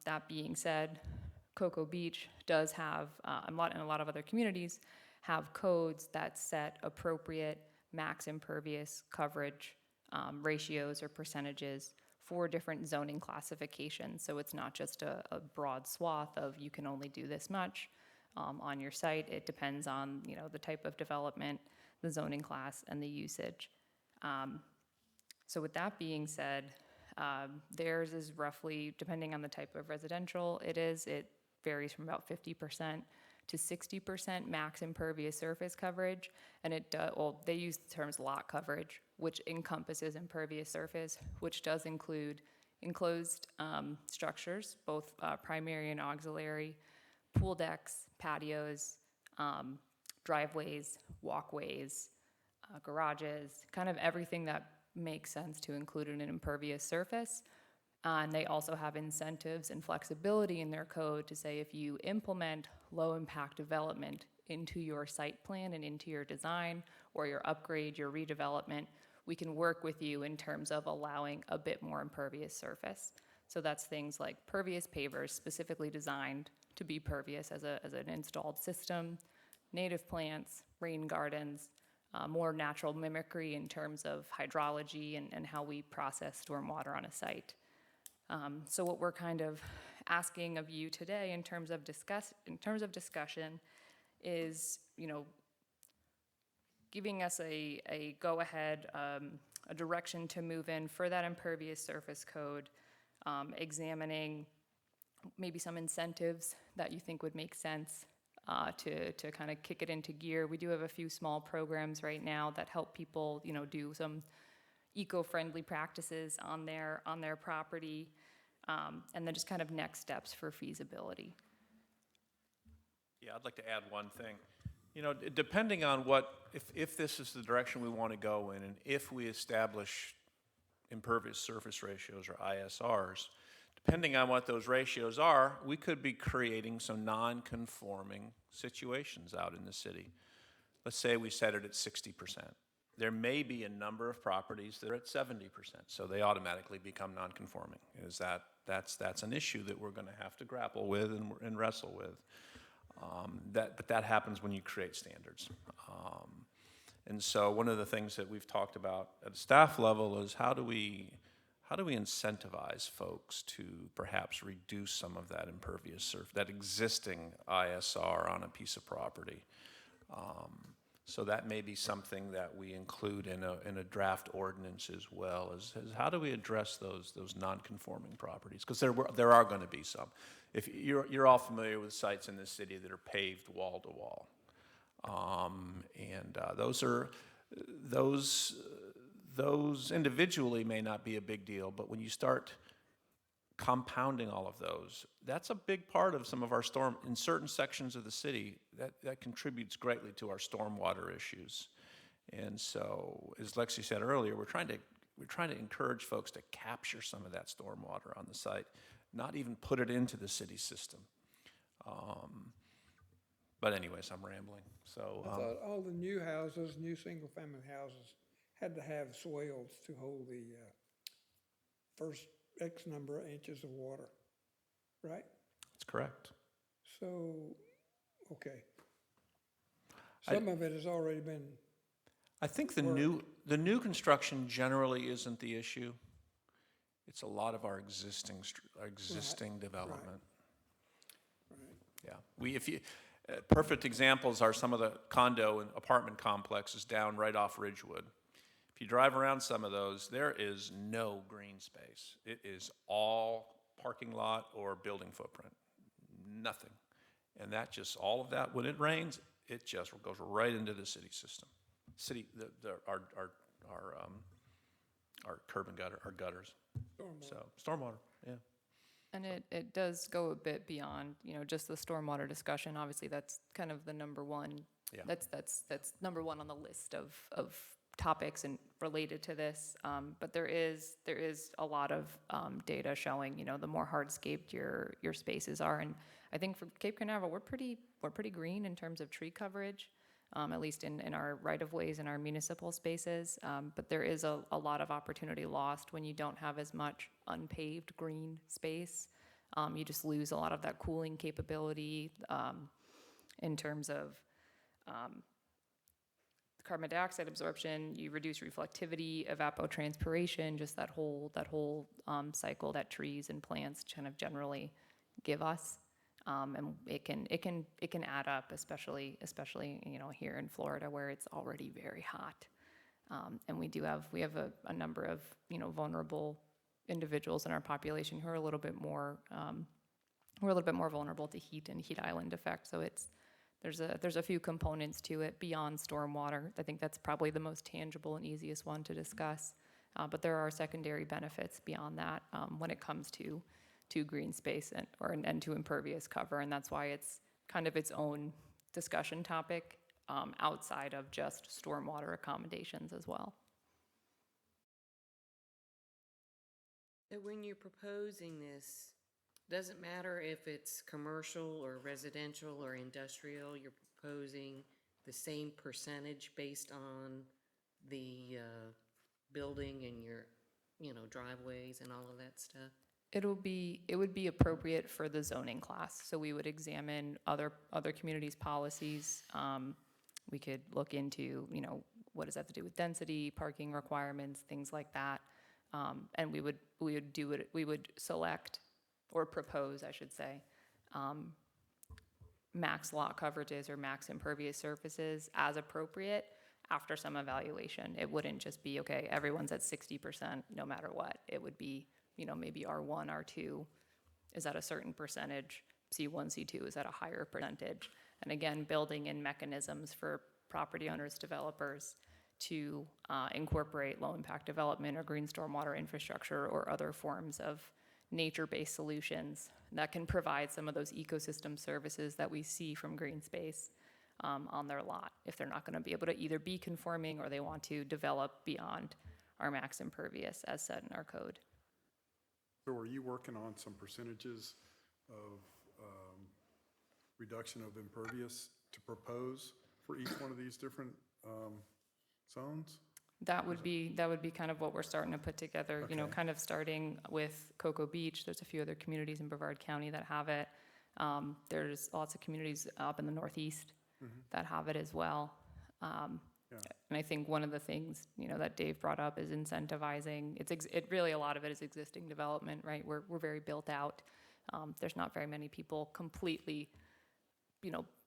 That being said, Cocoa Beach does have, and a lot of other communities have codes that set appropriate max impervious coverage ratios or percentages for different zoning classifications. So it's not just a broad swath of you can only do this much on your site. It depends on the type of development, the zoning class, and the usage. So with that being said, theirs is roughly, depending on the type of residential it varies from about 50% to 60% max impervious surface coverage, and they use the terms lot coverage, which encompasses impervious surface, which does include enclosed structures, both primary and auxiliary, pool decks, patios, driveways, walkways, garages, kind of everything that makes sense to include in an impervious surface. And they also have incentives and flexibility in their code to say if you implement low-impact development into your site plan and into your design, or your upgrade, your redevelopment, we can work with you in terms of allowing a bit more impervious surface. So that's things like pervious pavers specifically designed to be pervious as an installed system, native plants, rain gardens, more natural mimicry in terms of hydrology and how we process stormwater on a site. So what we're kind of asking of you today in terms of discussion is, giving us a go-ahead, a direction to move in for that impervious surface code, examining maybe some incentives that you think would make sense to kind of kick it into gear. We do have a few small programs right now that help people, do some eco-friendly practices on their property, and then just kind of next steps for feasibility. Yeah, I'd like to add one thing. Depending on if this is the direction we want to go in, and if we establish impervious surface ratios or ISRs, depending on what those ratios are, we could be creating some non-conforming situations out in the city. Let's say we set it at 60%. There may be a number of properties that are at 70%, so they automatically become non-conforming. That's an issue that we're going to have to grapple with and wrestle with. But that happens when you create standards. And so one of the things that we've talked about at a staff level is how do we incentivize folks to perhaps reduce some of that impervious surface, that existing ISR on a piece of property. So that may be something that we include in a draft ordinance as well, is how do we address those non-conforming properties? Because there are going to be some. If you're all familiar with sites in this city that are paved wall to wall, and those individually may not be a big deal, but when you start compounding all of those, that's a big part of some of our in certain sections of the city, that contributes greatly to our stormwater issues. And so, as Lexi said earlier, we're trying to encourage folks to capture some of that stormwater on the site, not even put it into the city system. But anyways, I'm rambling. So I thought all the new houses, new single-family houses, had to have swales to hold the first X number of inches of water, right? that's correct. So, okay. Some of it has already been, I think the new construction generally isn't the issue. It's a lot of our existing development. Yeah, perfect examples are some of the condo and apartment complexes down right off Ridgewood. If you drive around some of those, there is no green space. It is all parking lot or building footprint, nothing. And all of that, when it rains, it just goes right into the city system. Our curb and gutter, our gutters. stormwater. So, stormwater, yeah. And it does go a bit beyond, just the stormwater discussion. Obviously, that's kind of the number one. Yeah. That's number one on the list of topics and related to this. But there is a lot of data showing, the more hardscaped your spaces are. And I think for Cape Canaveral, we're pretty green in terms of tree coverage, at least in our right-of-ways and our municipal spaces. But there is a lot of opportunity lost when you don't have as much unpaved green space. You just lose a lot of that cooling capability in terms of carbon dioxide absorption. You reduce reflectivity, evapotranspiration, just that whole cycle that trees and plants kind of generally give us. And it can add up, especially here in Florida where it's already very hot. And we have a number of vulnerable individuals in our population who are a little bit more vulnerable to heat and heat island effect. So there's a few components to it beyond stormwater. I think that's probably the most tangible and easiest one to discuss. But there are secondary benefits beyond that when it comes to green space and to impervious cover, and that's why it's kind of its own discussion topic outside of just stormwater accommodations as well. That when you're proposing this, doesn't matter if it's commercial or residential or industrial, you're proposing the same percentage based on the building and your, driveways and all of that stuff? It would be appropriate for the zoning class, so we would examine other communities' policies. We could look into, what does that have to do with density, parking requirements, things like that. And we would select, or propose, I should say, max lot coverages or max impervious surfaces as appropriate after some evaluation. It wouldn't just be, okay, everyone's at 60% no matter what. It would be, maybe R1, R2 is at a certain percentage, C1, C2 is at a higher percentage. And again, building in mechanisms for property owners, developers to incorporate low-impact development or green stormwater infrastructure or other forms of nature-based solutions that can provide some of those ecosystem services that we see from green space on their lot, if they're not going to be able to either be conforming or they want to develop beyond our max impervious as set in our code. So are you working on some percentages of reduction of impervious to propose for each one of these different zones? That would be kind of what we're starting to put together, Okay. kind of starting with Cocoa Beach. There's a few other communities in Brevard County that have it. There's lots of communities up in the Northeast that have it as well. And I think one of the things, that Dave brought up is incentivizing. It really, a lot of it is existing development, right? We're very built out. There's not very many people completely,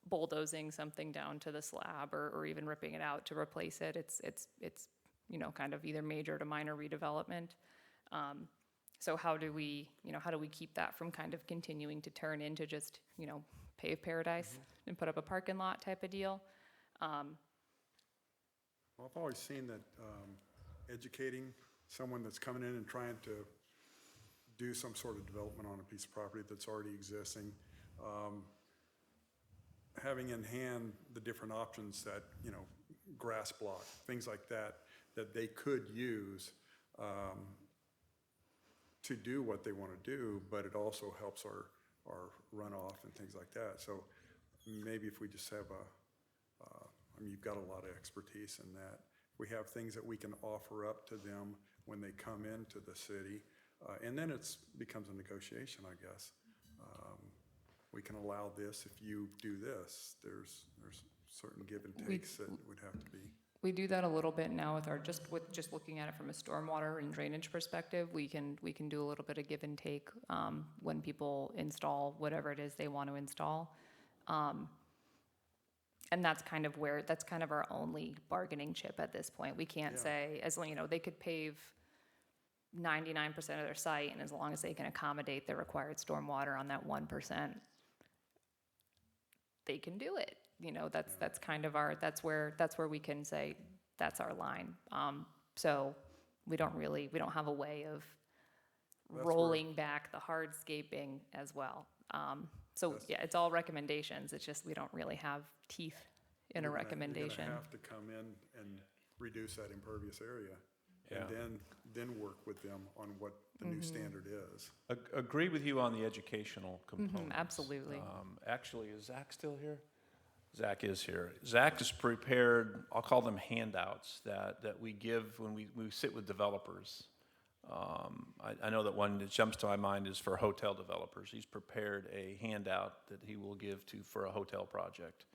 bulldozing something down to the slab or even ripping it out to replace it. It's kind of either major to minor redevelopment. So how do we keep that from kind of continuing to turn into just, pave paradise and put up a parking lot type of deal? Well, I've always seen that educating someone that's coming in and trying to do some sort of development on a piece of property that's already existing, having in hand the different options that, grass block, things like that, that they could use to do what they want to do, but it also helps our runoff and things like that. So maybe if we just have you've got a lot of expertise in that. We have things that we can offer up to them when they come into the city, and then it becomes a negotiation, I guess. We can allow this if you do this. There's certain give and takes that would have to be. We do that a little bit now with just looking at it from a stormwater and drainage perspective. We can do a little bit of give and take when people install whatever it is they want to install. And that's kind of our only bargaining chip at this point. We can't say, they could pave 99% of their site, and as long as they can accommodate the required stormwater on that 1%, they can do it. That's kind of that's where we can say that's our line. So we don't have a way of rolling back the hardscaping as well. It's all recommendations. It's just we don't really have teeth in a recommendation. You're gonna have to come in and reduce that impervious area, and then work with them on what the new standard is. Agree with you on the educational component. Absolutely. Actually, is Zach still here? Zach is here. Zach has prepared, I'll call them handouts that we give when we sit with developers. I know that one that jumps to my mind is for hotel developers. He's prepared a handout that he will give for a hotel project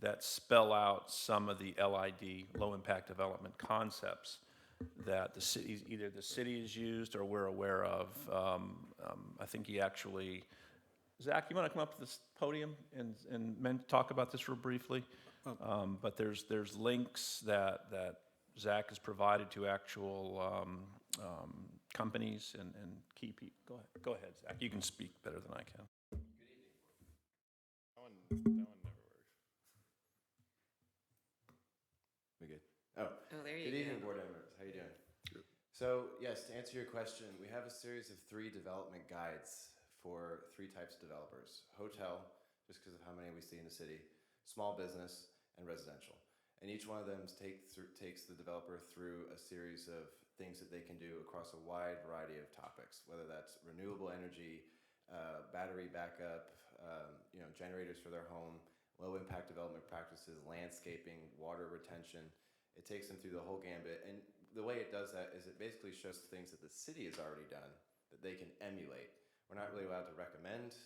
that spell out some of the LID, low impact development concepts that either the city has used or we're aware of. I think he actually, Zach, you want to come up to this podium and talk about this real briefly? But there's links that Zach has provided to actual companies and key people. Go ahead, Zach. You can speak better than I can. That one never works. We good? Oh, there you good go. evening, board members. How you doing? Good. So yes, to answer your question, we have a series of 3 development guides for 3 types of developers: hotel, just because of how many we see in the city; small business; and residential. And each one of them takes the developer through a series of things that they can do across a wide variety of topics, whether that's renewable energy, battery backup, generators for their home, low impact development practices, landscaping, water retention. It takes them through the whole gambit. And the way it does that is it basically shows things that the city has already done that they can emulate. We're not really allowed to recommend,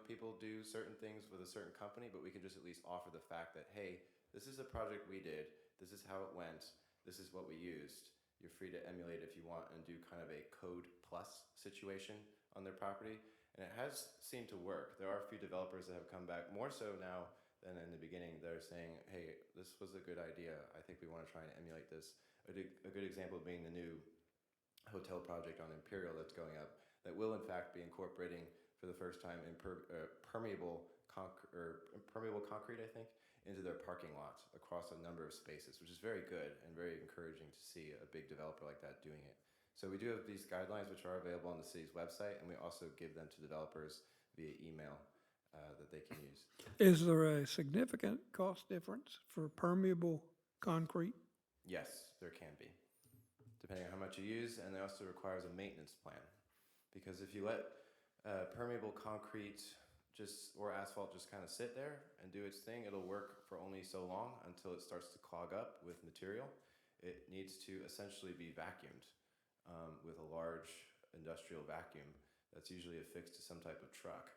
people do certain things with a certain company, but we can just at least offer the fact that, hey, this is a project we did. This is how it went. This is what we used. You're free to emulate if you want and do kind of a code plus situation on their property. And it has seemed to work. There are a few developers that have come back, more so now than in the beginning. They're saying, hey, this was a good idea. I think we want to try and emulate this. A good example being the new hotel project on Imperial that's going up that will in fact be incorporating for the first time permeable concrete, I think, into their parking lots across a number of spaces, which is very good and very encouraging to see a big developer like that doing it. So we do have these guidelines which are available on the city's website, and we also give them to developers via email that they can use. Is there a significant cost difference for permeable concrete? Yes, there can be, depending on how much you use, and it also requires a maintenance plan. Because if you let permeable concrete or asphalt just kind of sit there and do its thing, it'll work for only so long until it starts to clog up with material. It needs to essentially be vacuumed with a large industrial vacuum that's usually affixed to some type of truck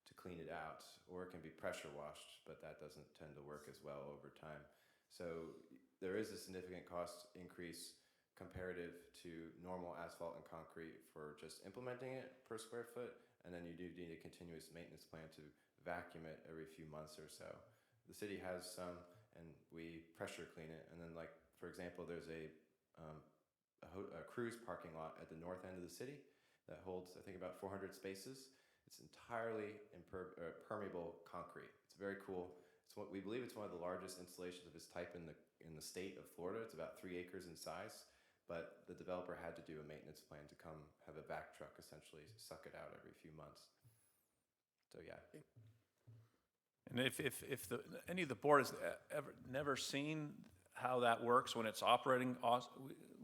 to clean it out, or it can be pressure washed, but that doesn't tend to work as well over time. So there is a significant cost increase comparative to normal asphalt and concrete for just implementing it per square foot, and then you do need a continuous maintenance plan to vacuum it every few months or so. The city has some, and we pressure clean it, and then for example, there's a cruise parking lot at the north end of the city that holds, I think, about 400 spaces. It's entirely permeable concrete. It's very cool. We believe it's one of the largest installations of its type in the state of Florida. It's about 3 acres in size, but the developer had to do a maintenance plan to come have a vac truck essentially suck it out every few months. So yeah. And if any of the board has ever never seen how that works when it's operating,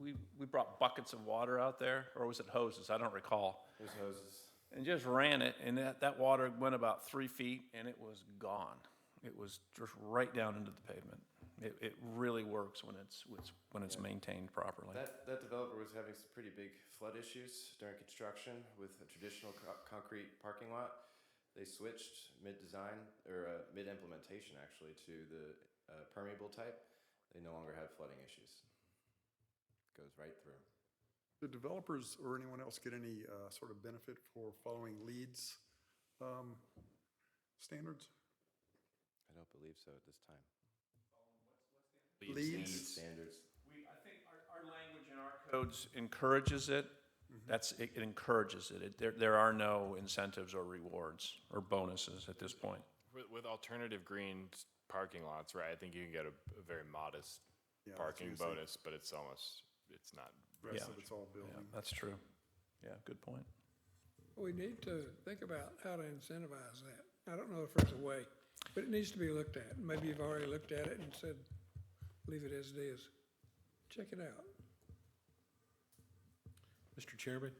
we brought buckets of water out there, or was it hoses? I don't recall. There's hoses. And just ran it, and that water went about 3 feet, and it was gone. It was just right down into the pavement. It really works when it's maintained properly. That developer was having some pretty big flood issues during construction with a traditional concrete parking lot. They switched mid-design, or mid-implementation actually, to the permeable type. They no longer had flooding issues. Goes right through. Do developers or anyone else get any sort of benefit for following LEED's standards? I don't believe so at this time. LEED standards. I think our language in our codes encourages it. It encourages it. There are no incentives or rewards or bonuses at this point. With alternative green parking lots, right, I think you can get a very modest Yeah, parking that's what I'm bonus, but it's not. The rest Yeah. of it's all Yeah, building. that's true. Yeah, good point. We need to think about how to incentivize that. I don't know if there's a way, but it needs to be looked at. Maybe you've already looked at it and said, leave it as it is. Check it out. Mr. Chairman,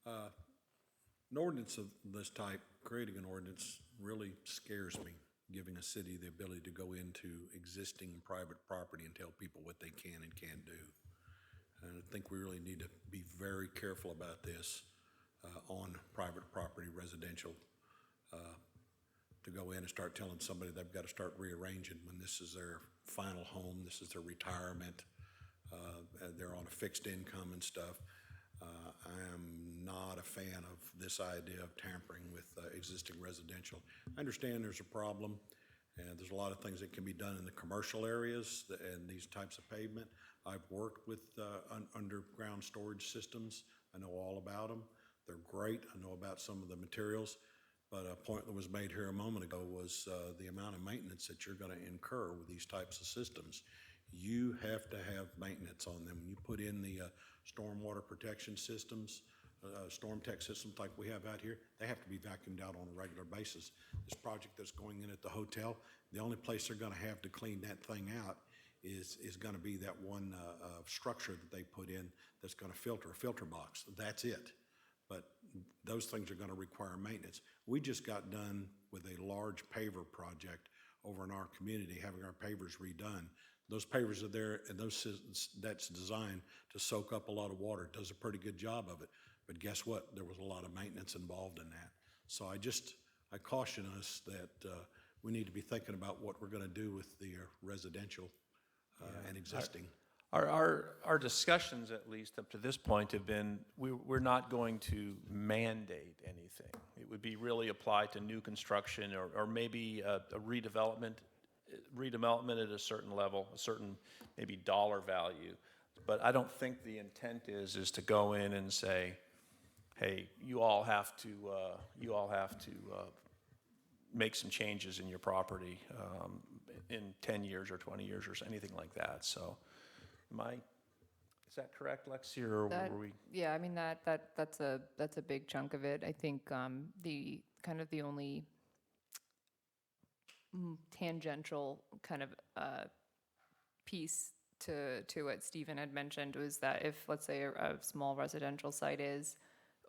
an ordinance of this type, creating an ordinance, really scares me, giving a city the ability to go into existing private property and tell people what they can and can't do. And I think we really need to be very careful about this on private property, residential, to go in and start telling somebody they've got to start rearranging when this is their final home, this is their retirement, they're on a fixed income and stuff. I am not a fan of this idea of tampering with existing residential. I understand there's a problem, and there's a lot of things that can be done in the commercial areas and these types of pavement. I've worked with underground storage systems. I know all about them. They're great. I know about some of the materials. But a point that was made here a moment ago was the amount of maintenance that you're going to incur with these types of systems. You have to have maintenance on them. When you put in the stormwater protection systems, storm tech systems like we have out here, they have to be vacuumed out on a regular basis. This project that's going in at the hotel, the only place they're going to have to clean that thing out is gonna be that one, structure that they put in that's gonna filter, a filter box. That's it. But those things are gonna require maintenance. We just got done with a large paver project over in our community, having our pavers redone. Those pavers are there, and that's designed to soak up a lot of water. It does a pretty good job of it. But guess what? There was a lot of maintenance involved in that. So I caution us that we need to be thinking about what we're gonna do with the residential and existing. Our discussions, at least up to this point, have been, we're not going to mandate anything. It would be really applied to new construction or maybe a redevelopment at a certain level, a certain maybe dollar value. But I don't think the intent is to go in and say, hey, you all have to make some changes in your property in 10 years or 20 years or anything like that. So, is that correct, Lexi, or were we? Yeah, I mean, that's a big chunk of it. I think the only tangential kind of piece to what Stephen had mentioned was that if, let's say, a small residential site is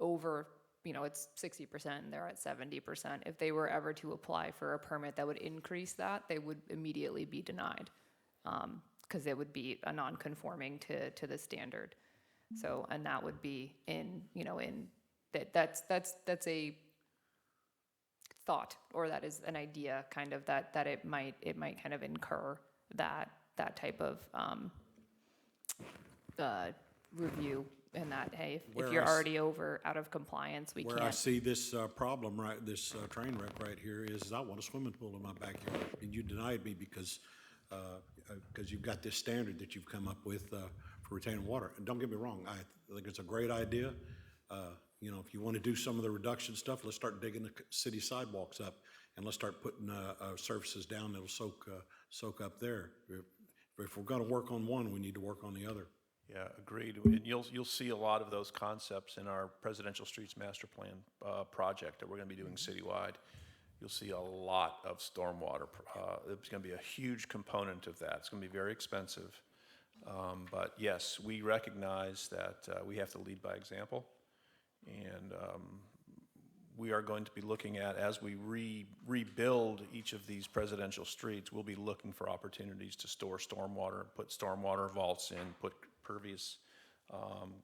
over, it's 60% and they're at 70%, if they were ever to apply for a permit that would increase that, they would immediately be denied, because it would be a non-conforming to the standard. So, and that would be that's a thought, or that is an idea kind of that it might kind of incur that type of review, and that, hey, if you're already out of compliance, we can't. Where I see this problem, this train wreck right here, is I want a swimming pool in my backyard, and you denied me because you've got this standard that you've come up with for retaining water. And don't get me wrong, I think it's a great idea. If you want to do some of the reduction stuff, let's start digging the city sidewalks up, and let's start putting surfaces down that'll soak up there. If we're going to work on one, we need to work on the other. Yeah, agreed. And you'll see a lot of those concepts in our Presidential Streets Master Plan project that we're going to be doing citywide. You'll see a lot of stormwater. It's going to be a huge component of that. It's going to be very expensive. But yes, we recognize that we have to lead by example. And we are going to be looking at, as we rebuild each of these presidential streets, we'll be looking for opportunities to store stormwater, put stormwater vaults in, put pervious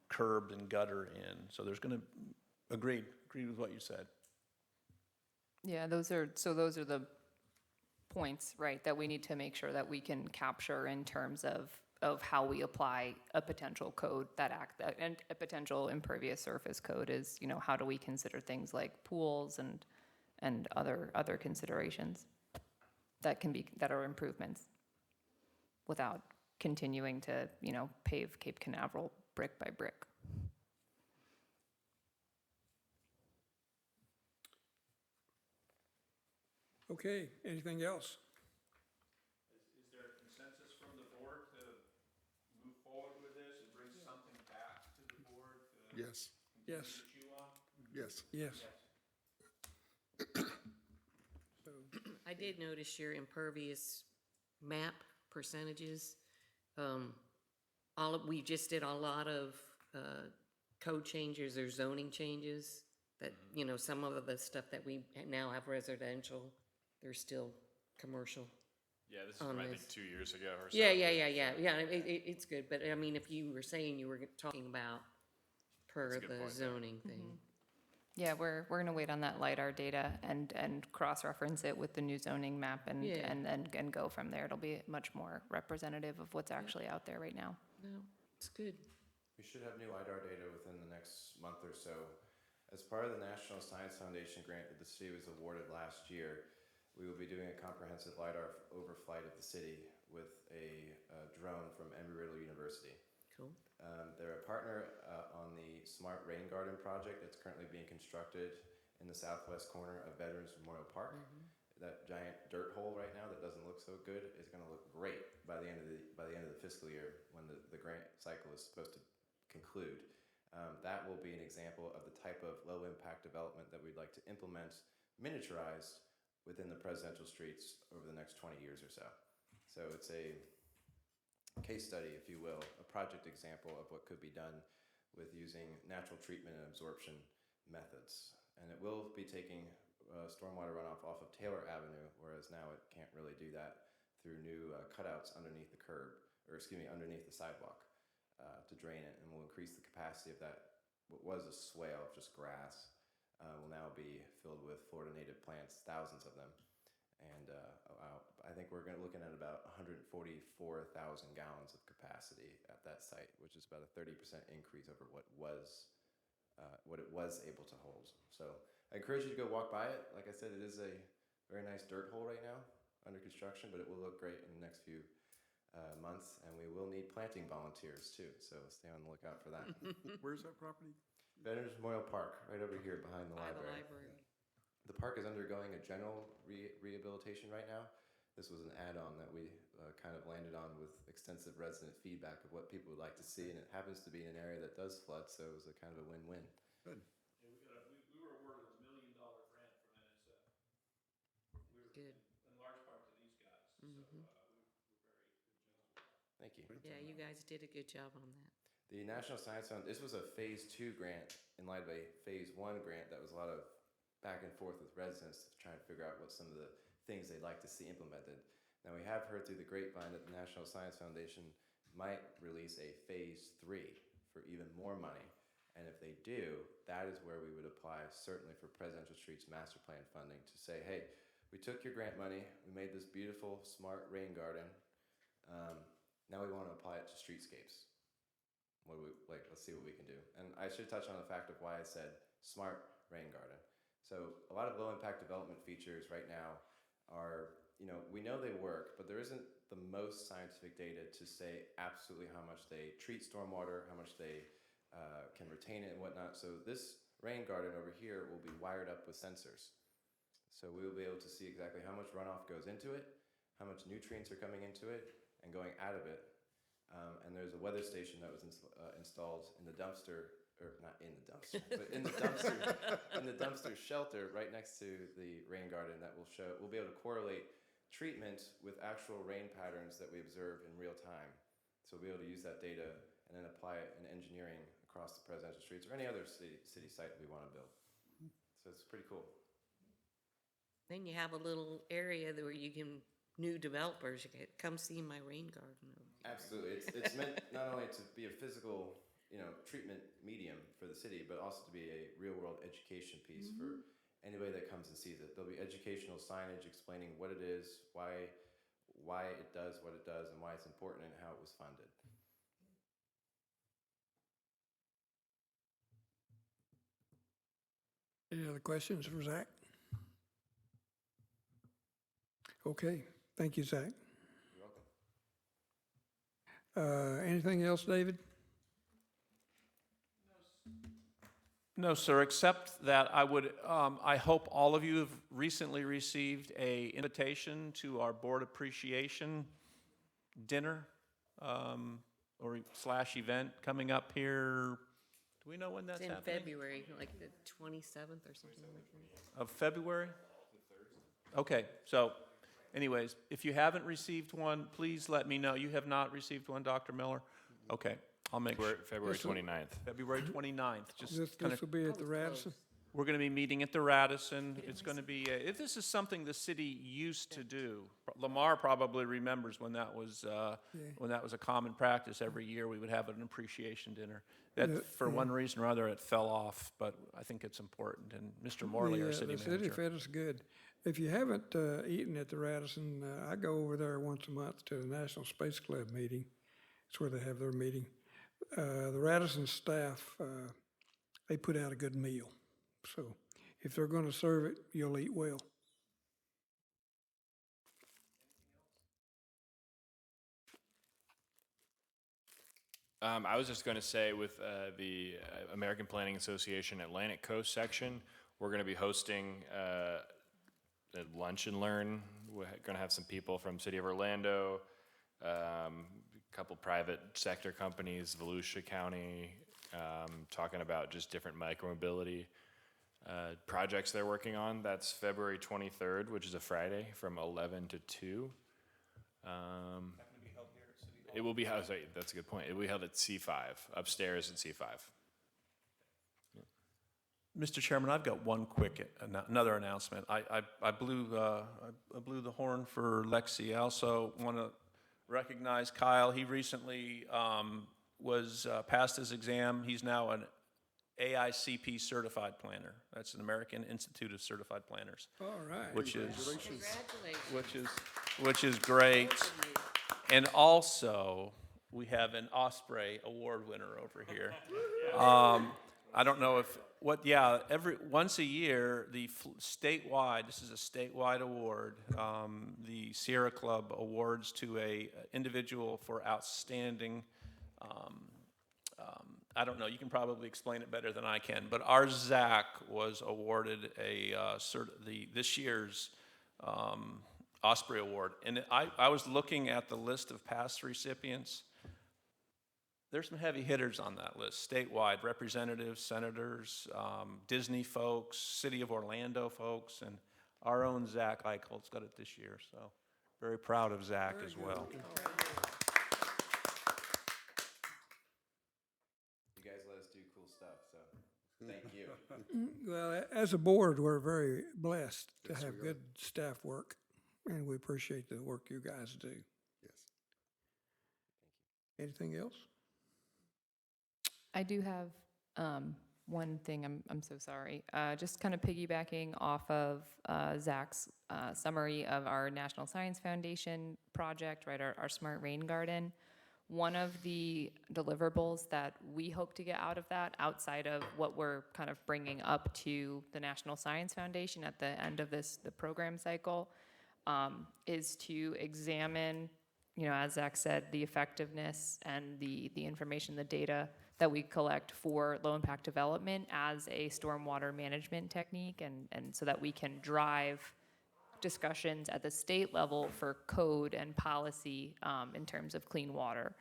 curb and gutter in. So there's going to, agreed with what you said. Yeah, those are the points, right, that we need to make sure that we can capture in terms of how we apply a potential code and a potential impervious surface code is, how do we consider things like pools and other considerations that are improvements without continuing to, pave Cape Canaveral brick by brick. Okay, anything else? Is there a consensus from the board to move forward with this and bring something back to the board to Yes, Yes, chew on? yes. yes. So, I did notice your impervious map percentages. We just did a lot of code changes or zoning changes that, some of the stuff that we now have residential, they're still commercial. Yeah, this is On from, I this. think, 2 years ago or so. Yeah. It's good, but I mean, if you were saying you were talking about per That's a good the point there. zoning thing. Yeah, we're gonna wait on that LiDAR data and cross-reference it with the new zoning map and go from there. It'll be much more representative of what's actually out there right now. No, it's good. We should have new LiDAR data within the next month or so. As part of the National Science Foundation grant that the city was awarded last year, we will be doing a comprehensive LiDAR overflight of the city with a drone from Embry-Riddle University. Cool. They're a partner on the Smart Rain Garden project that's currently being constructed in the southwest corner of Veterans Memorial Park. That giant dirt hole right now that doesn't look so good is going to look great by the end of the fiscal year when the grant cycle is supposed to conclude. That will be an example of the type of low-impact development that we'd like to implement, miniaturized within the presidential streets over the next 20 years or so. So it's a case study, if you will, a project example of what could be done with using natural treatment and absorption methods. And it will be taking stormwater runoff off of Taylor Avenue, whereas now it can't really do that through new cutouts underneath the curb, or excuse me, underneath the sidewalk to drain it, and will increase the capacity of that. What was a swale of just grass will now be filled with Florida native plants, thousands of them. And I think we're looking at about 144,000 gallons of capacity at that site, which is about a 30% increase over what it was able to hold. So I encourage you to go walk by it. Like I said, it is a very nice dirt hole right now under construction, but it will look great in the next few months, and we will need planting volunteers too, so stay on the lookout for that. Where's that property? Veterans Memorial Park, right over here behind the By the library. library. The park is undergoing a general rehabilitation right now. This was an add-on that we kind of landed on with extensive resident feedback of what people would like to see, and it happens to be in an area that does flood, so it was a kind of a win-win. Good. We were awarded a $1 million grant from NSF. Good. In large part to these guys, Thank you. Yeah, you guys did a good job on that. The National Science Fund, this was a phase 2 grant in light of a phase 1 grant that was a lot of back and forth with residents to try and figure out what some of the things they'd like to see implemented. Now, we have heard through the grapevine that the National Science Foundation might release a phase 3 for even more money. And if they do, that is where we would apply, certainly for Presidential Streets Master Plan funding, to say, hey, we took your grant money, we made this beautiful, smart rain garden. Now we want to apply it to streetscapes. Let's see what we can do. And I should touch on the fact of why I said smart rain garden. So a lot of low impact development features right now are, we know they work, but there isn't the most scientific data to say absolutely how much they treat stormwater, how much they can retain it and whatnot. So this rain garden over here will be wired up with sensors. So we will be able to see exactly how much runoff goes into it, how much nutrients are coming into it and going out of it. And there's a weather station that was installed in the dumpster, or not in the dumpster, but in the dumpster shelter right next to the rain garden that we'll be able to correlate treatment with actual rain patterns that we observe in real time. So we'll be able to use that data and then apply it in engineering across the presidential streets or any other city site we want to build. So it's pretty cool. Then you have a little area where you can, new developers, you can come see my rain garden. Absolutely. It's meant not only to be a physical, treatment medium for the city, but also to be a real-world education piece for anybody that comes and sees it. There'll be educational signage explaining what it is, why it does what it does, and why it's important and how it was funded. Any other questions for Zach? Okay, thank you, Zach. You're welcome. Anything else, David? No, sir, except that I hope all of you have recently received a invitation to our board appreciation dinner, or / event coming up here. Do we know when that's It's in happening? February, like the 27th or something like that. Of February? Okay, so anyways, if you haven't received one, please let me know. You have not received one, Dr. Miller? Okay, I'll make sure. February 29th. February 29th, just kind This of, will be at the Radisson? we're going to be meeting at the Radisson. It's going to be, this is something the city used to do. Lamar probably remembers when that was a common practice. Every year, we would have an appreciation dinner. That, for one reason or other, it fell off, but I think it's important. And Mr. Morley, our city The city manager. fed us good. If you haven't eaten at the Radisson, I go over there once a month to the National Space Club meeting. It's where they have their meeting. The Radisson staff, they put out a good meal. So if they're going to serve it, you'll eat well. I was just going to say with the American Planning Association Atlantic Coast section, we're going to be hosting a lunch and learn. We're going to have some people from City of Orlando, a couple private sector companies, Volusia County, talking about just different micromobility projects they're working on. That's February 23rd, which is a Friday, from 11 to 2. It will be held, sorry, that's a good point. It will be held at C5, upstairs in C5. Mr. Chairman, I've got one quick, another announcement. I blew the horn for Lexi. I also want to recognize Kyle. He recently was passed his exam. He's now an AICP certified planner. That's an American Institute of Certified Planners, All right. which is Congratulations. which is great. And also, we have an Osprey Award winner over here. I don't know if, once a year, statewide, this is a statewide award, the Sierra Club awards to a individual for outstanding, I don't know, you can probably explain it better than I can, but our Zach was awarded this year's Osprey Award. And I was looking at the list of past recipients. There's some heavy hitters on that list, statewide, representatives, senators, Disney folks, City of Orlando folks, and our own Zach Eichelt's got it this year, so very proud of Zach as well. You guys let us do cool stuff, so thank you. Well, as a board, we're very blessed to Yes, have we are. good staff work, and we appreciate the work you guys do. Yes. Anything else? I do have one thing, I'm so sorry. Just kind of piggybacking off of Zach's summary of our National Science Foundation project, right, our Smart Rain Garden. One of the deliverables that we hope to get out of that, outside of what we're kind of bringing up to the National Science Foundation at the end of the program cycle, is to examine, as Zach said, the effectiveness and the information, the data that we collect for low-impact development as a stormwater management technique, and so that we can drive discussions at the state level for code and policy in terms of clean water.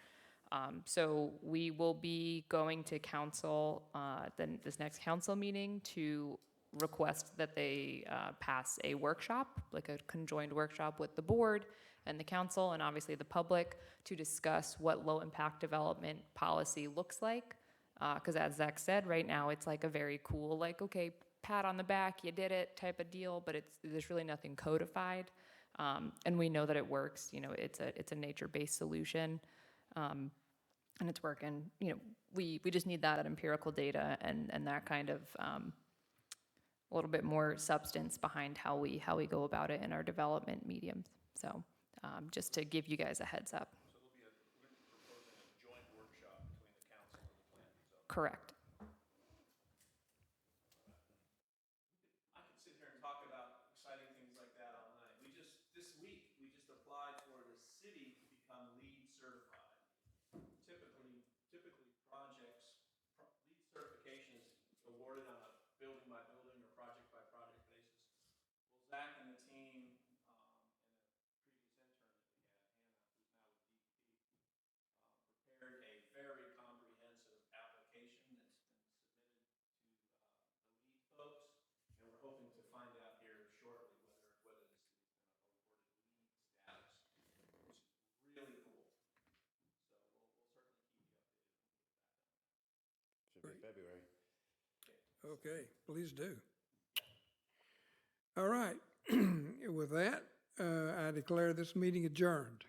So we will be going to council, this next council meeting, to request that they pass a workshop, like a conjoined workshop with the board and the council and obviously the public, to discuss what low-impact development policy looks like. Because as Zach said, right now it's like a very cool, like, okay, pat on the back, you did it type of deal, but there's really nothing codified. And we know that it works. It's a nature-based solution, and it's working. We just need that empirical data and that kind of a little bit more substance behind how we go about it in our development mediums. So just to give you guys a heads up. So we're proposing a joint workshop between the council and the planning zone. Correct. I could sit here and talk about exciting things like that all night. This week, we just applied for the city to become LEED certified. Typically LEED certification is awarded on a building-by-building or project-by-project basis. Well, Zach and the team, and a previous intern that we had, Hannah, who's now with DEP, prepared a very comprehensive application that's been submitted to the LEED folks, and we're hoping to find out here shortly whether the city's been awarded LEED status, which is really cool. So we'll certainly keep you updated when we get that done. Should be February. Okay, please do. All right. With that, I declare this meeting adjourned.